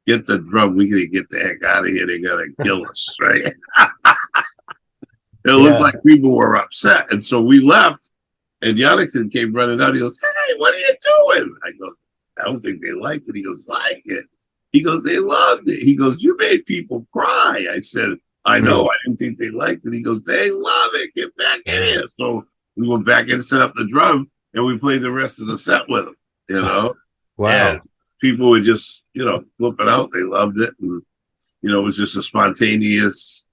get the drum. We gotta get the heck out of here. They gotta kill us, right?" It looked like people were upset. And so we left, and Jonathan came running out. He goes, "Hey, what are you doing?" I go, "I don't think they liked it." He goes, "Like it." He goes, "They loved it." He goes, "You made people cry." I said, "I know. I didn't think they liked it." He goes, "They love it. Get back in here." So we went back and set up the drum, and we played the rest of the set with them, you know? Wow. And people would just, flip it out. They loved it. And, it was just a spontaneous,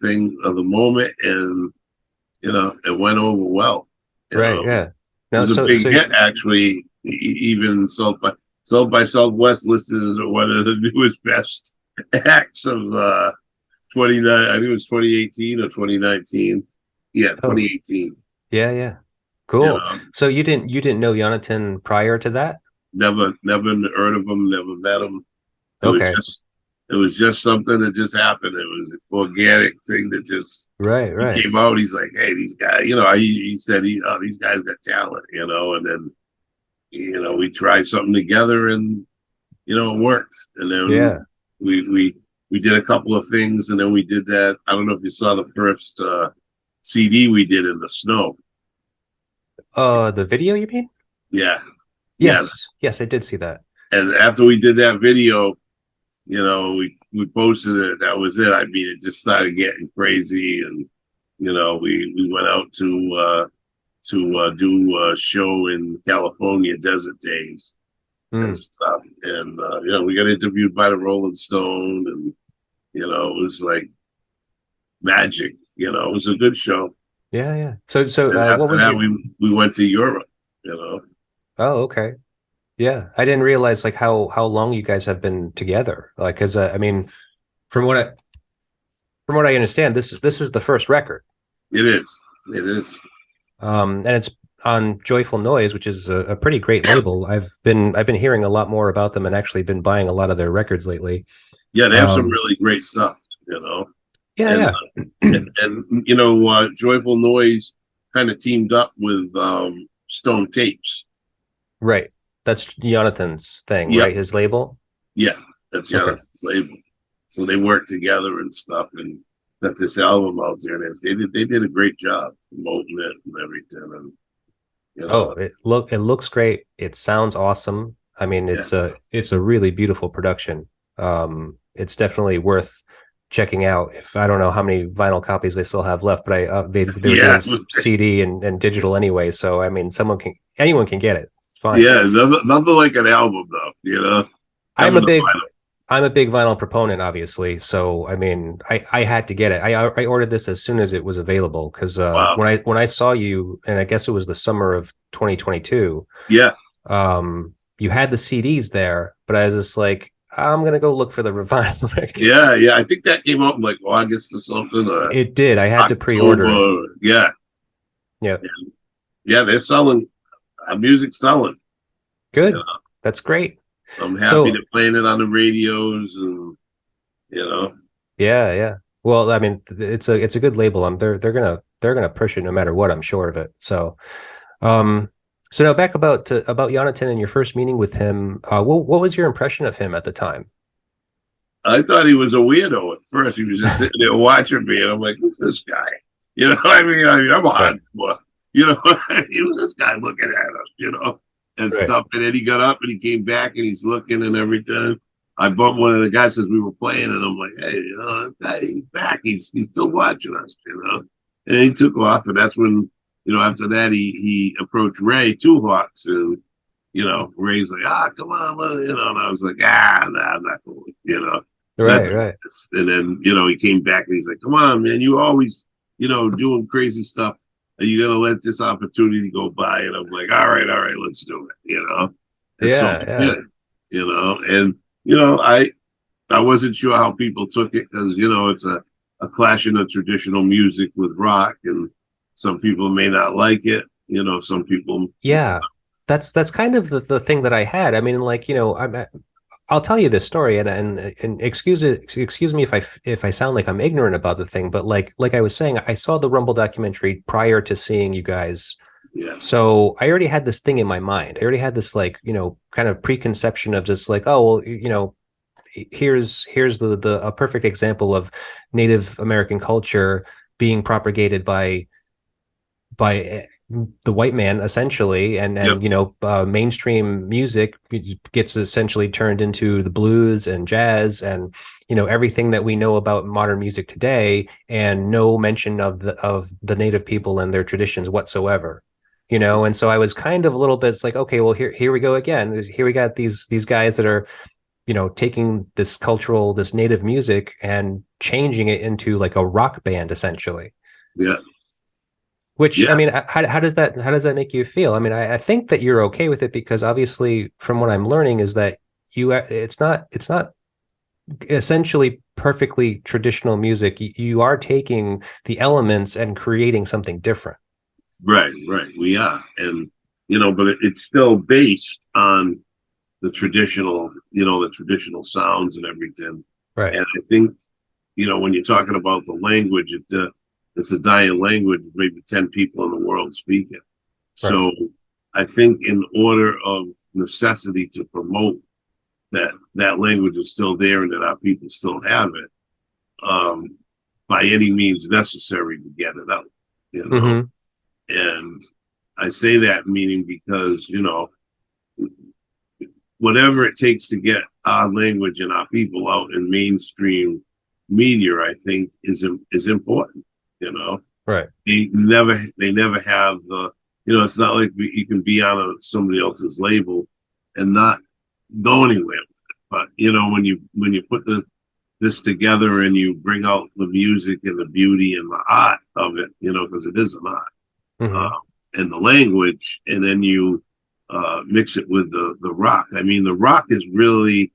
thing of the moment. And, it went over well. Right. Yeah. No, it was a big hit, actually. Even South by Southwest listed as one of the newest best acts of 29. I think it was 2018 or 2019. Yeah, 2018. Yeah. Cool. So you didn't know Jonathan prior to that? Never heard of him. Never met him. It was just something that just happened. It was an organic thing that just right. He came out. He's like, "Hey, these guys," he said, "These guys got talent," and then, we tried something together, and it worked. And then we did a couple of things, and then we did that. I don't know if you saw the first CD we did in the snow. The video, you mean? Yeah. Yes, I did see that. And after we did that video, we posted it. That was it. I mean, it just started getting crazy, and we went out to do a show in California, Desert Days, and stuff. And we got interviewed by the Rolling Stone, and it was like magic. It was a good show. Yeah. So what was that? We went to Europe. Oh, okay. Yeah, I didn't realize like how long you guys have been together. Like, because I mean, from what I understand, this is the first record. It is. And it's on Joyful Noise, which is a pretty great label. I've been hearing a lot more about them, and actually been buying a lot of their records lately. Yeah, they have some really great stuff. Yeah. And Joyful Noise kind of teamed up with Stone Tapes. Right. That's Jonathan's thing, right? His label? Yeah, that's Jonathan's label. So they worked together and stuff, and got this album out there, and they did a great job promoting it and everything. And it looks great. It sounds awesome. I mean, it's a really beautiful production. It's definitely worth checking out. If I don't know how many vinyl copies they still have left, but they were doing CD and digital anyway. So I mean, anyone can get it. Fine. Yeah, nothing like an album though, I'm a big vinyl proponent, obviously. So I mean, I had to get it. I ordered this as soon as it was available, because when I saw you, and I guess it was the summer of 2022. Yeah. You had the CDs there, but I was just like, I'm gonna go look for the vinyl. Yeah. I think that came out in like August or something. It did. I had to pre-order it. Yeah. They're selling. Music's selling. Good. That's great. I'm happy to play it on the radios, and Yeah. Well, I mean, it's a good label. They're gonna push it no matter what. I'm sure of it. So, so now back about Jonathan and your first meeting with him. What was your impression of him at the time? I thought he was a weirdo at first. He was just sitting there watching me, and I'm like, "Who's this guy?" I mean, I'm on, but he was this guy looking at us, and stuff. And then he got up and he came back and he's looking and everything. I bumped one of the guys as we were playing, and I'm like, "Hey, he's back. He's still watching us, And he took off, and that's when, after that he approached Ray Two Hawks, and Ray's like, come on, and I was like, nah, I'm not going, Right. And then he came back and he's like, "Come on, man, you always doing crazy stuff. Are you gonna let this opportunity go by?" And I'm like, all right, let's do it, And I wasn't sure how people took it, because it's a clashing of traditional music with rock, and some people may not like it, some people. That's kind of the thing that I had. I mean, like, I'll tell you this story, and excuse me if I sound like I'm ignorant about the thing, but like I was saying, I saw the Rumble documentary prior to seeing you guys. Yeah. So I already had this thing in my mind. I already had this kind of preconception of just like, oh well, here's a perfect example of Native American culture being propagated by the white man essentially, and Yep. mainstream music gets essentially turned into the blues and jazz and everything that we know about modern music today, and no mention of the native people and their traditions whatsoever. And so I was kind of a little bit, it's like, okay, well, here we go again. Here we got these guys that are taking this native music and changing it into like a rock band essentially. Yeah. Which, I Yeah. mean, how does that make you feel? I mean, I think that you're okay with it, because obviously, from what I'm learning, is that it's not essentially perfectly traditional music. You are taking the elements and creating something different. Right. Right. We are, and but it's still based on the traditional sounds and everything. Right. And I think, when you're talking about the language, it's a dying language. Maybe 10 people in the world speak it. Right. So I think in order of necessity to promote that language is still there and that our people still have it, by any means necessary to get it out, Mm-hmm. And I say that meaning because, whatever it takes to get our language and our people out in mainstream media, I think is important. Right. They never have the, it's not like you can be on somebody else's label and not go anywhere. But when you put this together and you bring out the music and the beauty and the art of it, because it is an art, Mm-hmm. and the language, and then you mix it with the rock. I mean, the rock is really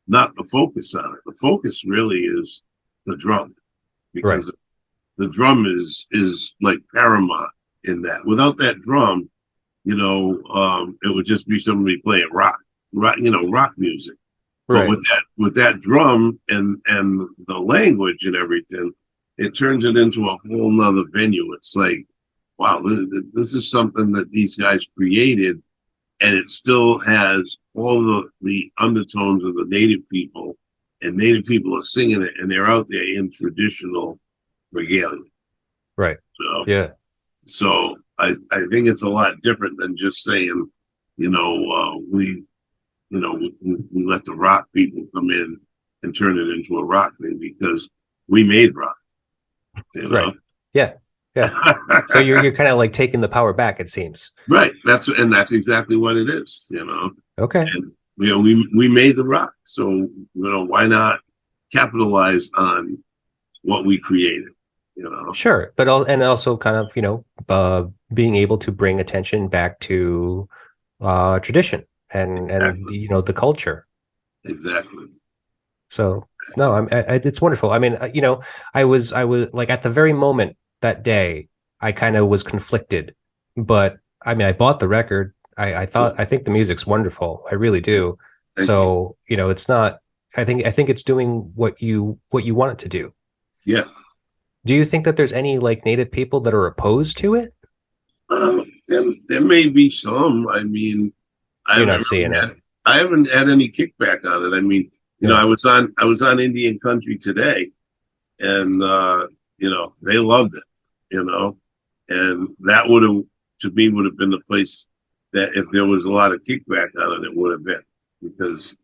not the focus on it. The focus really is the drum, because Right. the drum is like paramount in that. Without that drum, it would just be somebody playing rock, rock music. But Right. with that drum and the language and everything, it turns it into a whole nother venue. It's like, wow, this is something that these guys created, and it still has all the undertones of the native people, and native people are singing it, and they're out there in traditional regalia. Right. So, Yeah. so I think it's a lot different than just saying, we let the rock people come in and turn it into a rock thing, because we made rock. Right. Yeah. Yeah. So you're kind of like taking the power back, it seems. Right. That's exactly what it is. Okay. And we made the rock, so why not capitalize on what we created? Sure, but also kind of being able to bring attention back to tradition and Exactly. the culture. Exactly. So no, it's wonderful. I mean, I was like, at the very moment that day, I kind of was conflicted, but I mean, I bought the record. I think the music's wonderful. I really do. Thank you. So it's not. I think it's doing what you want it to do. Yeah. Do you think that there's any like native people that are opposed to it? There may be some. I mean, I You're haven't not really seeing it. I haven't had any kickback on it. I mean, Yeah. I was on Indian country today, and they loved it. And that to me would have been the place that, if there was a lot of kickback on it, it would have been, because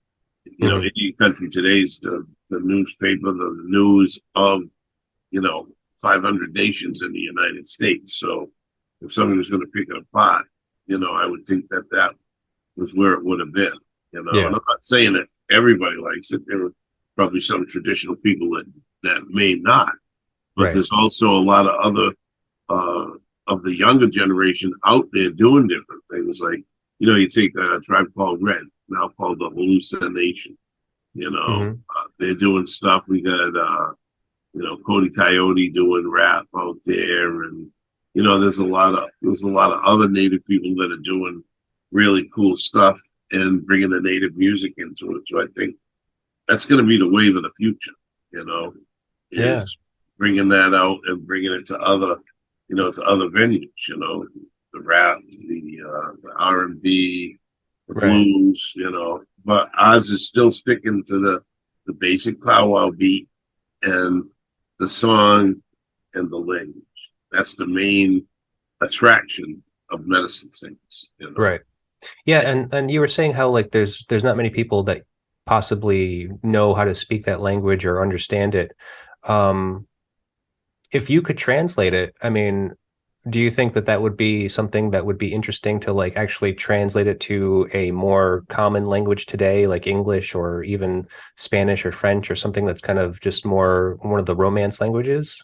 Mhm. Indian country today's the newspaper, the news of 500 nations in the United States. So if somebody was going to pick it apart, I would think that was where it would have been. And Yeah. I'm not saying that everybody likes it. There were probably some traditional people that may not, but Right. there's also a lot of other of the younger generation out there doing different things. Like, you take a Tribe Called Red, now called the Hallucination. Mhm. They're doing stuff. We got Cody Coyote doing rap out there, and there's a lot of other native people that are doing really cool stuff and bringing the native music into it. So I think that's going to be the wave of the future. Yeah. Is bringing that out and bringing it to other venues. The rap, the R&B, the Right. blues. But Oz is still sticking to the basic powwow beat, and the song and the language. That's the main attraction of medicine singers, you know? Right. Yeah, and you were saying how like there's not many people that possibly know how to speak that language or understand it. Um, if you could translate it, I mean, do you think that that would be something that would be interesting to like actually translate it to a more common language today, like English or even Spanish or French or something that's kind of just more one of the Romance languages?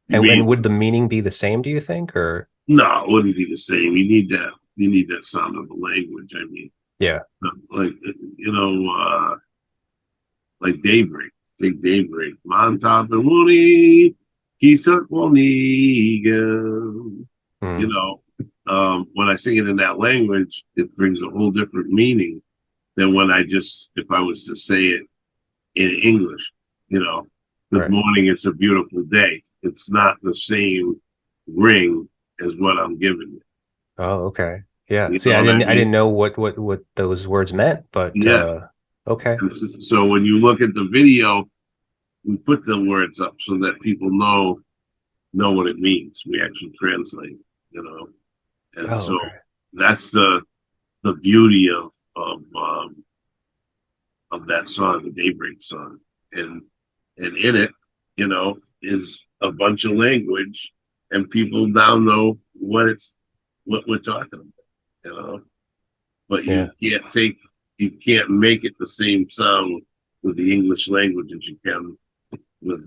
You mean, And would the meaning be the same, do you think? Or no, it wouldn't be the same. You need that sound of the language. I mean, yeah. like, you know, like Daybreak. Take Daybreak. Monta Beruni, Kisa Kwoniga. You Mm, know, when I sing it in that language, it brings a whole different meaning than when if I was to say it in English, you know, good right. morning, it's a beautiful day. It's not the same ring as what I'm giving you. Oh, okay. Yeah. You See, know what I I mean? didn't know what those words meant, but Yeah. okay. And so when you look at the video, we put the words up so that people know what it means. We actually translate, you know, and Oh, so okay. that's the beauty of that song, the Daybreak song, and in it, you know, is a bunch of language, and people now know what we're talking about, you know. But Yeah. you can't make it the same sound with the English language as you can with with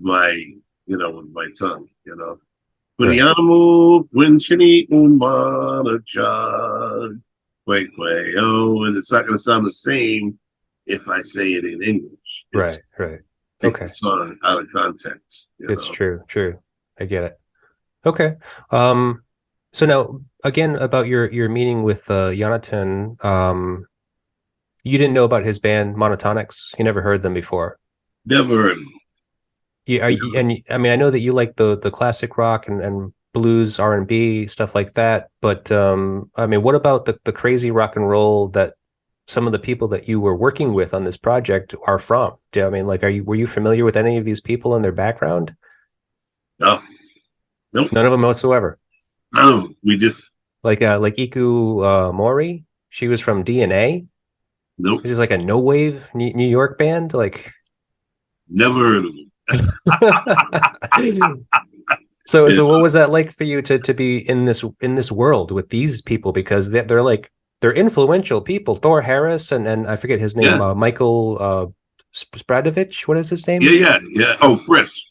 my tongue, you know. Right. Puniamo, Quinchini, Umana, Chad, oh, and it's not going to sound the same if I say it in English. It's Right. Right. take the Okay. song out of context, you It's know. true. True. I get it. Okay. So now again about your meeting with Jonathan, you didn't know about his band Monotonics. You never heard them before. Never heard of Yeah, it. and I mean, I know that you like the classic rock and blues, R&B, stuff like that. But I mean, what about the crazy rock and roll that some of the people that you were working with on this project are from? I mean, like, were you familiar with any of these people and their background? No, nope, None of them whatsoever. none of them. We just Like Iku Mori, she was from DNA, nope, which is like a no wave New York band. Like, never heard of them. so what was that like for you to be in this world with these people, because they're like they're influential people. Thor Harris and I forget his name, Yeah, Michael Spradovich. What is his name? yeah. Oh, Chris.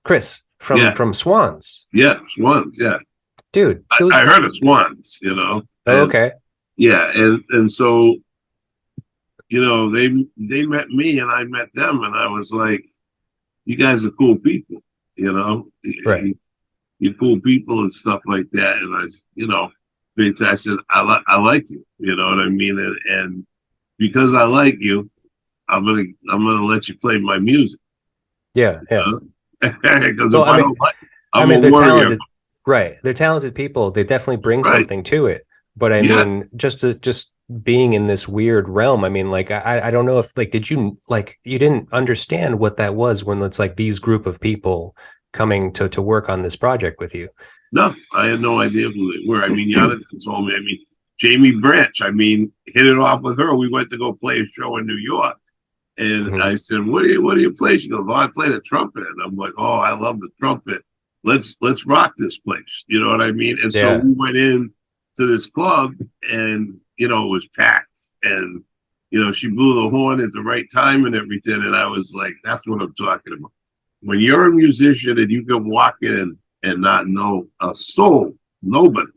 Chris Yeah, from Swans. yeah, Swans. Yeah, Dude, I those. heard of Swans. You know, Oh, and okay. yeah, and so they met me and I met them, and I was like, you guys are cool people. You know, Right. you cool people and stuff like that. And I said, I like you. You know what I mean? And because I like you, I'm gonna let you play my music. Yeah, yeah. Because Well, if I don't like, I I'm mean, a they're warrior. talented, right? They're talented people. They definitely bring Right? something to it. But I Yeah. mean, just being in this weird realm. I mean, like I don't know if like did you like you didn't understand what that was when it's like these group of people coming to work on this project with you. No, I had no idea who they were. I mean, Jonathan told me. I mean, Jamie Branch. I mean, hit it off with her. We went to go play a show in New York. And Mhm. I said, what do you play? She goes, oh, I play the trumpet. And I'm like, oh, I love the trumpet. Let's rock this place. You know what I mean? And so Yeah, we went in to this club and, it was packed. And, she blew the horn at the right time and everything. And I was like, that's what I'm talking about. When you're a musician and you can walk in and not know a soul, nobody,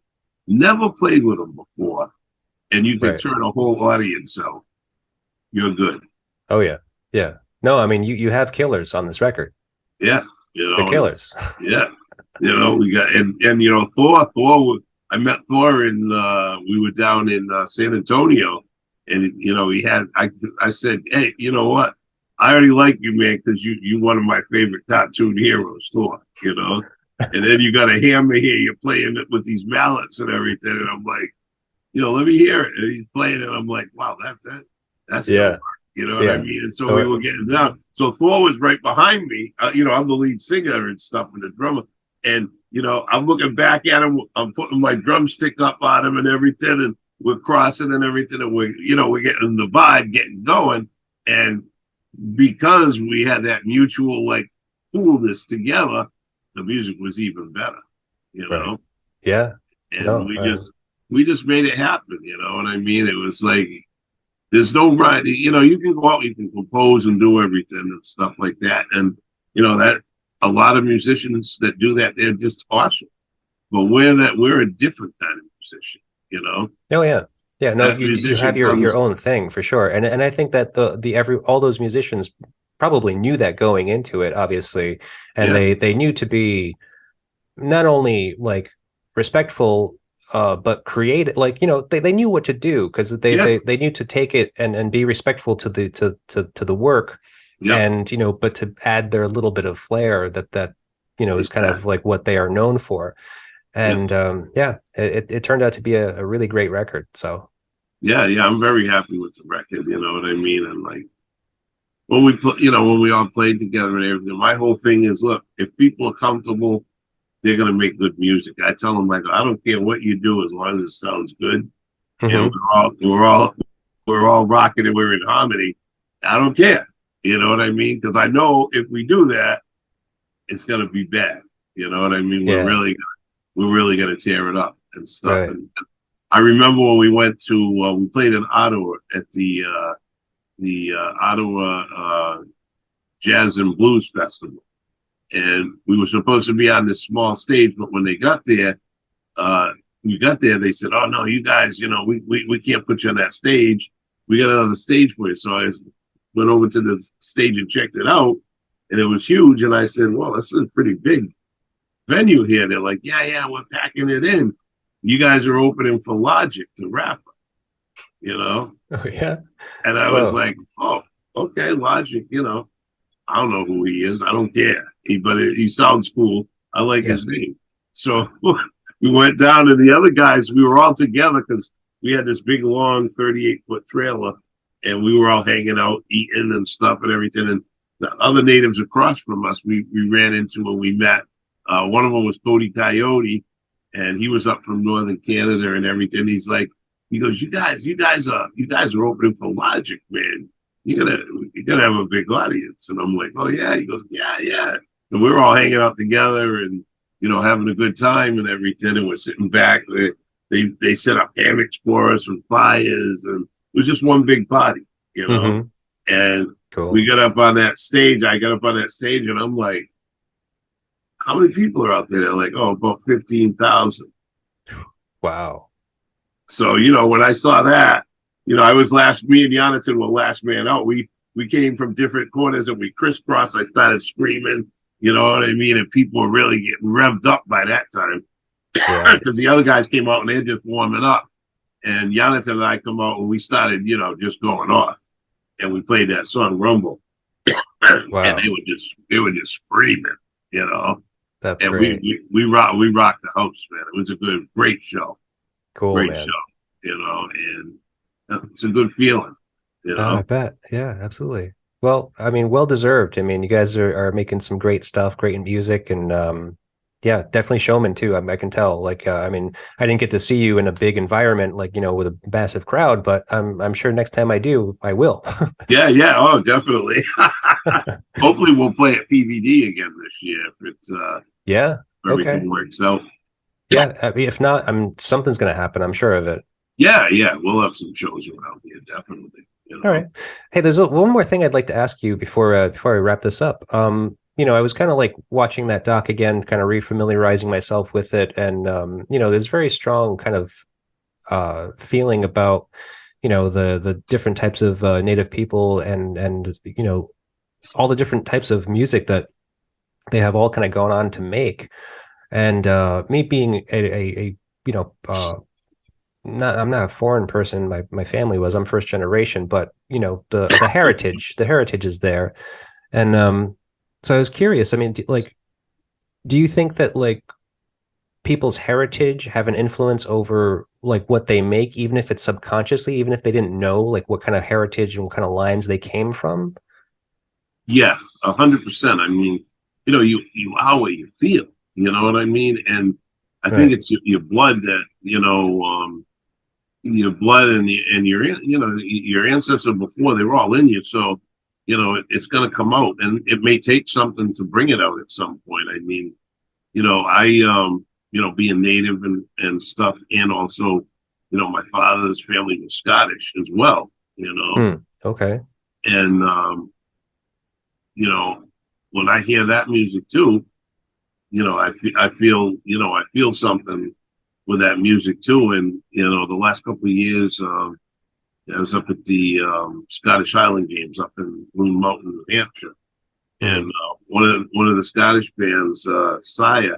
never played with them before, and you can right. turn a whole audience out, you're good. Oh yeah, yeah. No, I mean you have killers on this record. Yeah, They're it's killers. yeah, we got and Thor. I met Thor and we were down in San Antonio, and he had I said, hey, you know what? I already like you, man, because you one of my favorite cartoon heroes, Thor. And then you got a hammer here. You're playing it with these mallets and everything, and I'm like, let me hear it. And he's playing it. I'm like, wow, that's gonna Yeah, work. You know what I yeah. mean? And so we Thor. were getting down. So Thor was right behind me. I'm the lead singer and stuff and the drummer. And, I'm looking back at him. I'm putting my drumstick up on him and everything. And we're crossing and everything. And we're getting the vibe getting going. And because we had that mutual like coolness together, the music was even better, Right. Yeah. And No, we just made it happen, you know what I mean? It was like there's no right, you can go out, you can compose and do everything and stuff like that. And that a lot of musicians that do that, they're just awesome. But we're a different kind of musician. Oh yeah. Yeah, no, That you have musician your comes, own thing for sure. And I think that the every all those musicians probably knew that going into it, obviously. And yeah, they knew to be not only like respectful but creative, like they knew what to do because yeah, they knew to take it and be respectful to the work, yeah, and but to add their little bit of flair that is kind of exactly. like what they are known for. Yeah, And yeah, it turned out to be a really great record. So yeah. I'm very happy with the record. You know what I mean? And like when we put, when we all played together and everything, my whole thing is, look, if people are comfortable, they're gonna make good music. I tell them like, I don't care what you do as long as it sounds good, and mhm. we're all rocking and we're in harmony. I don't care. You know what I mean? Because I know if we do that, it's gonna be bad. You know what I mean? Yeah, We're really gonna tear it up and stuff. right. And I remember when we went to we played in Ottawa at the Ottawa Jazz and Blues Festival, and we were supposed to be on this small stage, but when they got there, they said, "Oh no, you guys, we can't put you on that stage. We got another stage for you." So I went over to the stage and checked it out, and it was huge. And I said, "Well, this is a pretty big venue here." They're like, "Yeah, we're packing it in. You guys are opening for Logic, the rapper, you know." Oh yeah. And I was Whoa. like, "Oh, okay, Logic, I don't know who he is. I don't care. He sounds cool. I like Yeah. his name." So we went down, and the other guys, we were all together because we had this big, long 38-foot trailer, and we were all hanging out, eating and stuff and everything. And the other natives across from us, we ran into and we met. One of them was Cody Coyote, and he was up from northern Canada and everything. He goes, you guys are opening for Logic, man. You're gonna have a big audience." And I'm like, "Oh yeah." He goes, "Yeah." And we were all hanging out together and having a good time and everything. And we're sitting back. They set up hammocks for us and fires, and it was just one big party. Hmm. And we Cool. got up on that stage. I got up on that stage, and I'm like, "How many people are out there?" They're like, "Oh, about 15,000." Wow. So, when I saw that, I was me and Jonathan were last man out. We came from different corners and we crisscrossed. I started screaming, you know what I mean? And people were really getting revved up by that time Yeah. because the other guys came out and they're just warming up. And Jonathan and I come out and we started, just going off. And we played that song Rumble. And Wow. they were just screaming, you know. That's And great. we rocked the house, man. It was a great show. Cool, Great show, man. and it's a good feeling, you I know. bet. Yeah, absolutely. Well, I mean, well deserved. I mean, you guys are making some great stuff, great music, and yeah, definitely showman too. I can tell. Like, I mean, I didn't get to see you in a big environment, like with a massive crowd, but I'm sure next time I do, I will. Yeah. Oh, definitely. Hopefully, we'll play at PVD again this year Yeah. if Okay. everything works out. Yeah. I mean, if not, something's going to happen. I'm sure of it. Yeah. We'll have some shows around here, definitely. All right. Hey, there's one more thing I'd like to ask you before I wrap this up. I was kind of like watching that doc again, kind of refamiliarizing myself with it, and there's very strong kind of feeling about the different types of native people and all the different types of music that they have all kind of gone on to make. And me being a not I'm not a foreign person. My family was. I'm first generation, but the heritage is there. And so I was curious. I mean, do you think that like people's heritage have an influence over like what they make, even if it's subconsciously, even if they didn't know like what kind of heritage and what kind of lines they came from? Yeah, 100%. I mean, you are what you feel. You know what I mean? And I think Right. it's your blood that, your blood and your, your ancestors before, they were all in you. So, it's going to come out, and it may take something to bring it out at some point. I mean, being native and stuff, and also, my father's family was Scottish as well, Okay. and, you know, when I hear that music too, I feel something with that music too. And, the last couple of years, I was up at the Scottish Highland Games up in Loon Mountain, New Hampshire. And Mm. one of the Scottish bands, Saya,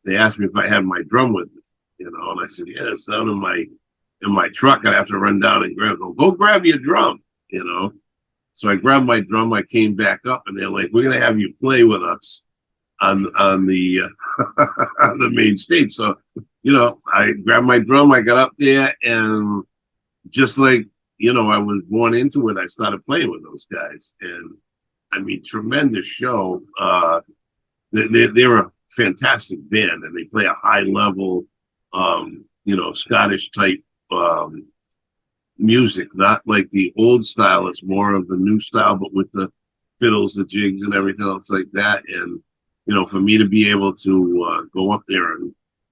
they asked me if I had my drum with me, and I said, yeah, it's down in my truck. I have to run down and go grab your drum, you know. So I grabbed my drum, I came back up, and they're like, we're gonna have you play with us on the on the main stage. So, I grabbed my drum, I got up there, and just like, I was born into it, I started playing with those guys. And I mean, tremendous show. They're a fantastic band, and they play a high level, Scottish type music, not like the old style. It's more of the new style, but with the fiddles, the jigs, and everything else like that. And for me to be able to go up there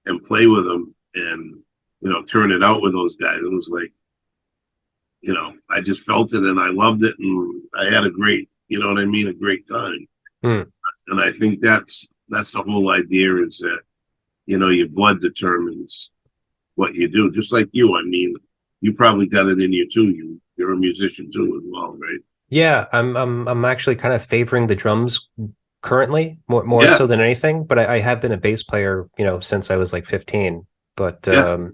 and play with them and turn it out with those guys, it was like, I just felt it and I loved it, and I had a great, a great time. Mm. And I think that's the whole idea, is that your blood determines what you do. Just like you, I mean, you probably got it in you too. You're a musician too as well, right? Yeah, I'm actually kind of favoring the drums currently more Yeah, so than anything, but I have been a bass player, since I was like 15. But yeah,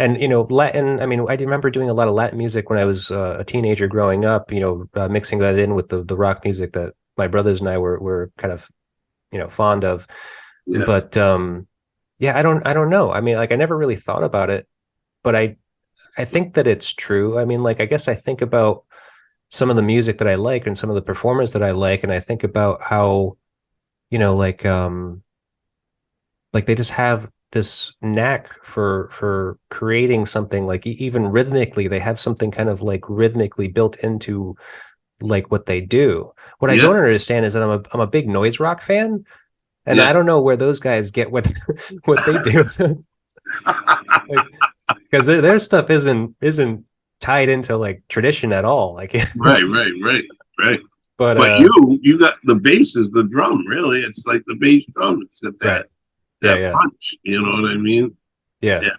and Latin, I mean, I remember doing a lot of Latin music when I was a teenager growing up, mixing that in with the rock music that my brothers and I were kind of, fond of. yeah, But yeah, I don't know. I mean, like I never really thought about it, but I think that it's true. I mean, like I guess I think about some of the music that I like and some of the performers that I like, and I think about how, like they just have this knack for creating something like even rhythmically, they have something kind of like rhythmically built into like what they do. What I yeah, don't understand is that I'm a big noise rock fan, and yeah. I don't know where those guys get what what they do. Like, because their stuff isn't tied into like tradition at all. Like, Right, right, right, right. but But you got the bass is the drum, really. It's like the bass drum. It's got right, yeah, that yeah, punch. You know what I mean? yeah. Yeah.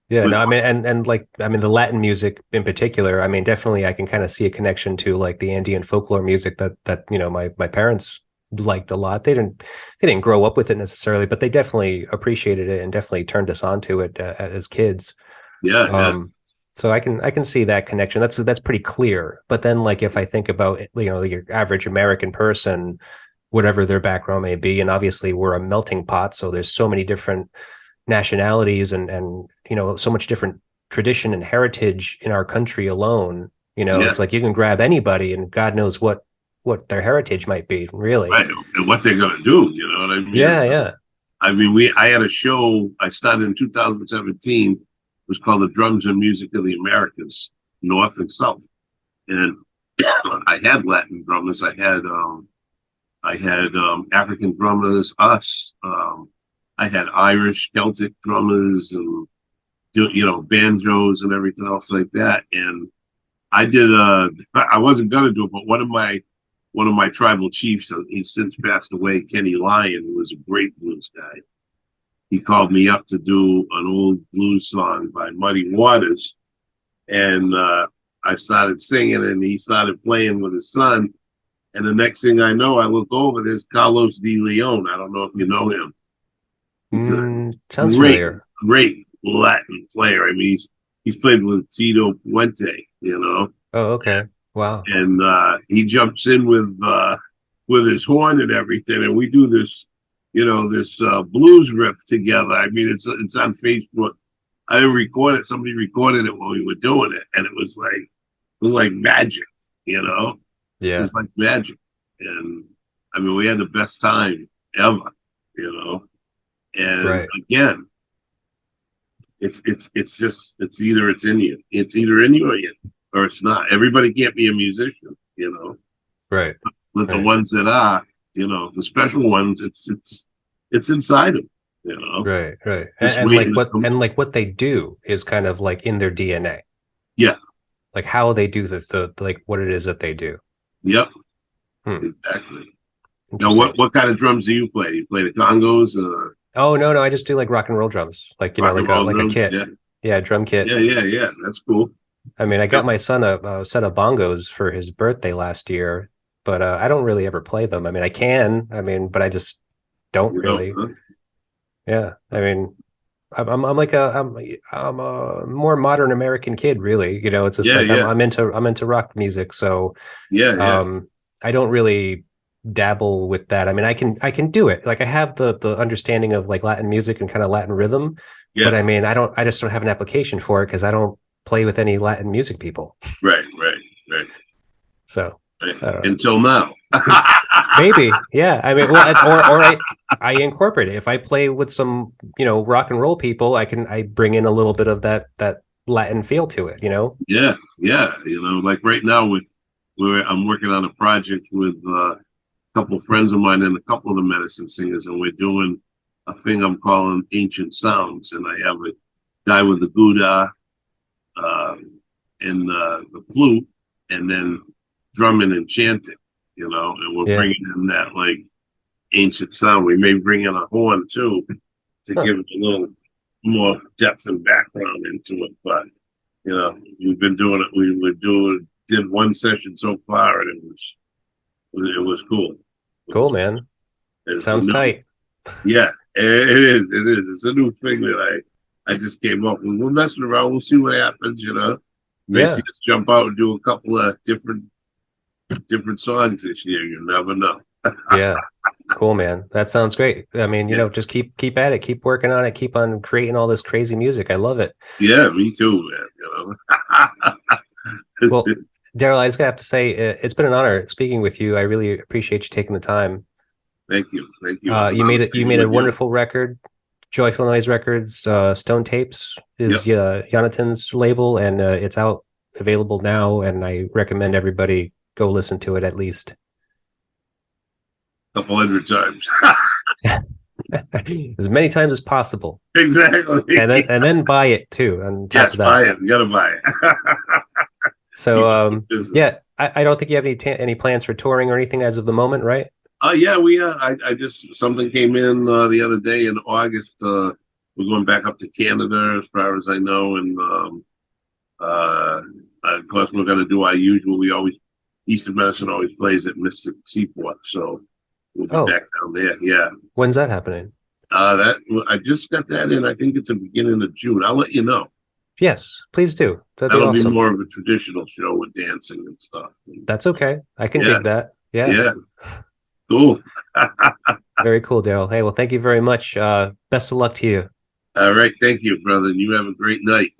Yeah, But no, I mean, and like, I mean, the Latin music in particular, I mean, definitely I can kind of see a connection to like the Andean folklore music that my parents liked a lot. They didn't grow up with it necessarily, but they definitely appreciated it and definitely turned us onto it as kids. yeah, yeah, Um, so I can see that connection. That's pretty clear. But then like if I think about your average American person, whatever their background may be, and obviously we're a melting pot, so there's so many different nationalities and so much different tradition and heritage in our country alone. yeah. It's like you can grab anybody and God knows what their heritage might be, really. Right. And what they're gonna do, you know what I mean? Yeah, So, yeah. I mean, I had a show I started in 2017. It was called the Drums and Music of the Americas, North and South. And I had Latin drummers. I had African drummers, us. I had Irish, Celtic drummers, and banjos and everything else like that. And I did. I wasn't gonna do it, but one of my tribal chiefs, he's since passed away, Kenny Lyon, who was a great blues guy. He called me up to do an old blues song by Muddy Waters, and I started singing, and he started playing with his son. And the next thing I know, I look over, there's Carlos de Leon. I don't know if you know him. He's a Sounds great, familiar. great Latin player. I mean, he's played with Tito Puente, Oh, okay. Wow. and he jumps in with his horn and everything, and we do this, this blues riff together. I mean, it's on Facebook. I didn't record it. Somebody recorded it when we were doing it, and it was like magic, It Yeah. was like magic, and I mean, we had the best time ever, And Right. again, it's either it's in you. It's either in you or it's not. Everybody can't be a musician, you know. Right. But the Right. ones that are, you know, the special ones, it's inside them, you know. Right. Right. Just And waiting to come. like what they do is kind of like in their DNA. Yeah. Like how they do the like what it is that they do. Yep. Hmm. Exactly. Now, Interesting. what kind of drums do you play? You play the congos, Oh no, I just do like rock and roll drums. Like, rock and roll like a drums? kit. Yeah. Yeah, drum kit. Yeah. That's cool. I mean, I got Yep. my son a set of bongos for his birthday last year, but I don't really ever play them. I mean, I can, but I just don't You know, really. huh? Yeah, I mean, I'm like I'm a more modern American kid, really. You know, it's just like Yeah. I'm into rock music, so Yeah. I don't really dabble with that. I mean, I can do it. Like I have the understanding of like Latin music and kind of Latin rhythm, but Yeah. I mean, I just don't have an application for it because I don't play with any Latin music people. Right. So I don't know. Until now. Maybe, yeah. I mean, well, or I incorporate it. If I play with some, rock and roll people, I bring in a little bit of that Latin feel to it, you know? Yeah. You know, like right now I'm working on a project with a couple of friends of mine and a couple of the medicine singers, and we're doing a thing I'm calling Ancient Sounds, and I have a guy with the gouda and the flute, and then drumming and chanting, you know, and we're Yeah. bringing in that like ancient sound. We may bring in a horn too to Huh. give it a little more depth and background into it. But you know, we've been doing it. Did one session so far, and it was cool. Cool, man. It's Sounds tight. yeah, it is. It is. It's a new thing that I just came up with. We're messing around. We'll see what happens. You know, you may Yeah. see us jump out and do a couple of different songs this year. You never know. Yeah. Cool, man. That sounds great. I mean, Yeah. just keep at it, keep working on it, keep on creating all this crazy music. I love it. Yeah, me too, man. You know. Well, Daryl, I just gotta have to say, it's been an honor speaking with you. I really appreciate you taking the time. Thank you. You made a wonderful record, Joyful Noise Records, Stone Tapes is Jonathan's label, and it's out available now. And I recommend everybody go listen to it at least. Couple hundred times. As many times as possible. Exactly. And then buy it too. On top Yes, of that. buy it. You gotta buy it. So yeah, I don't think you have any plans for touring or anything as of the moment, right? Yeah, I just something came in the other day in August. We're going back up to Canada as far as I know, and of course we're gonna do our usual. Eastern Medicine always plays at Mystic Seaport, so we'll be back down there. Yeah. When's that happening? I just got that in. I think it's the beginning of June. I'll let you know. Yes, please do. That'll be awesome. be more of a traditional show with dancing and stuff. That's okay. I can dig that. Yeah. Cool. Very cool, Daryl. Hey, well, thank you very much. Best of luck to you. All right. Thank you, brother. You have a great night.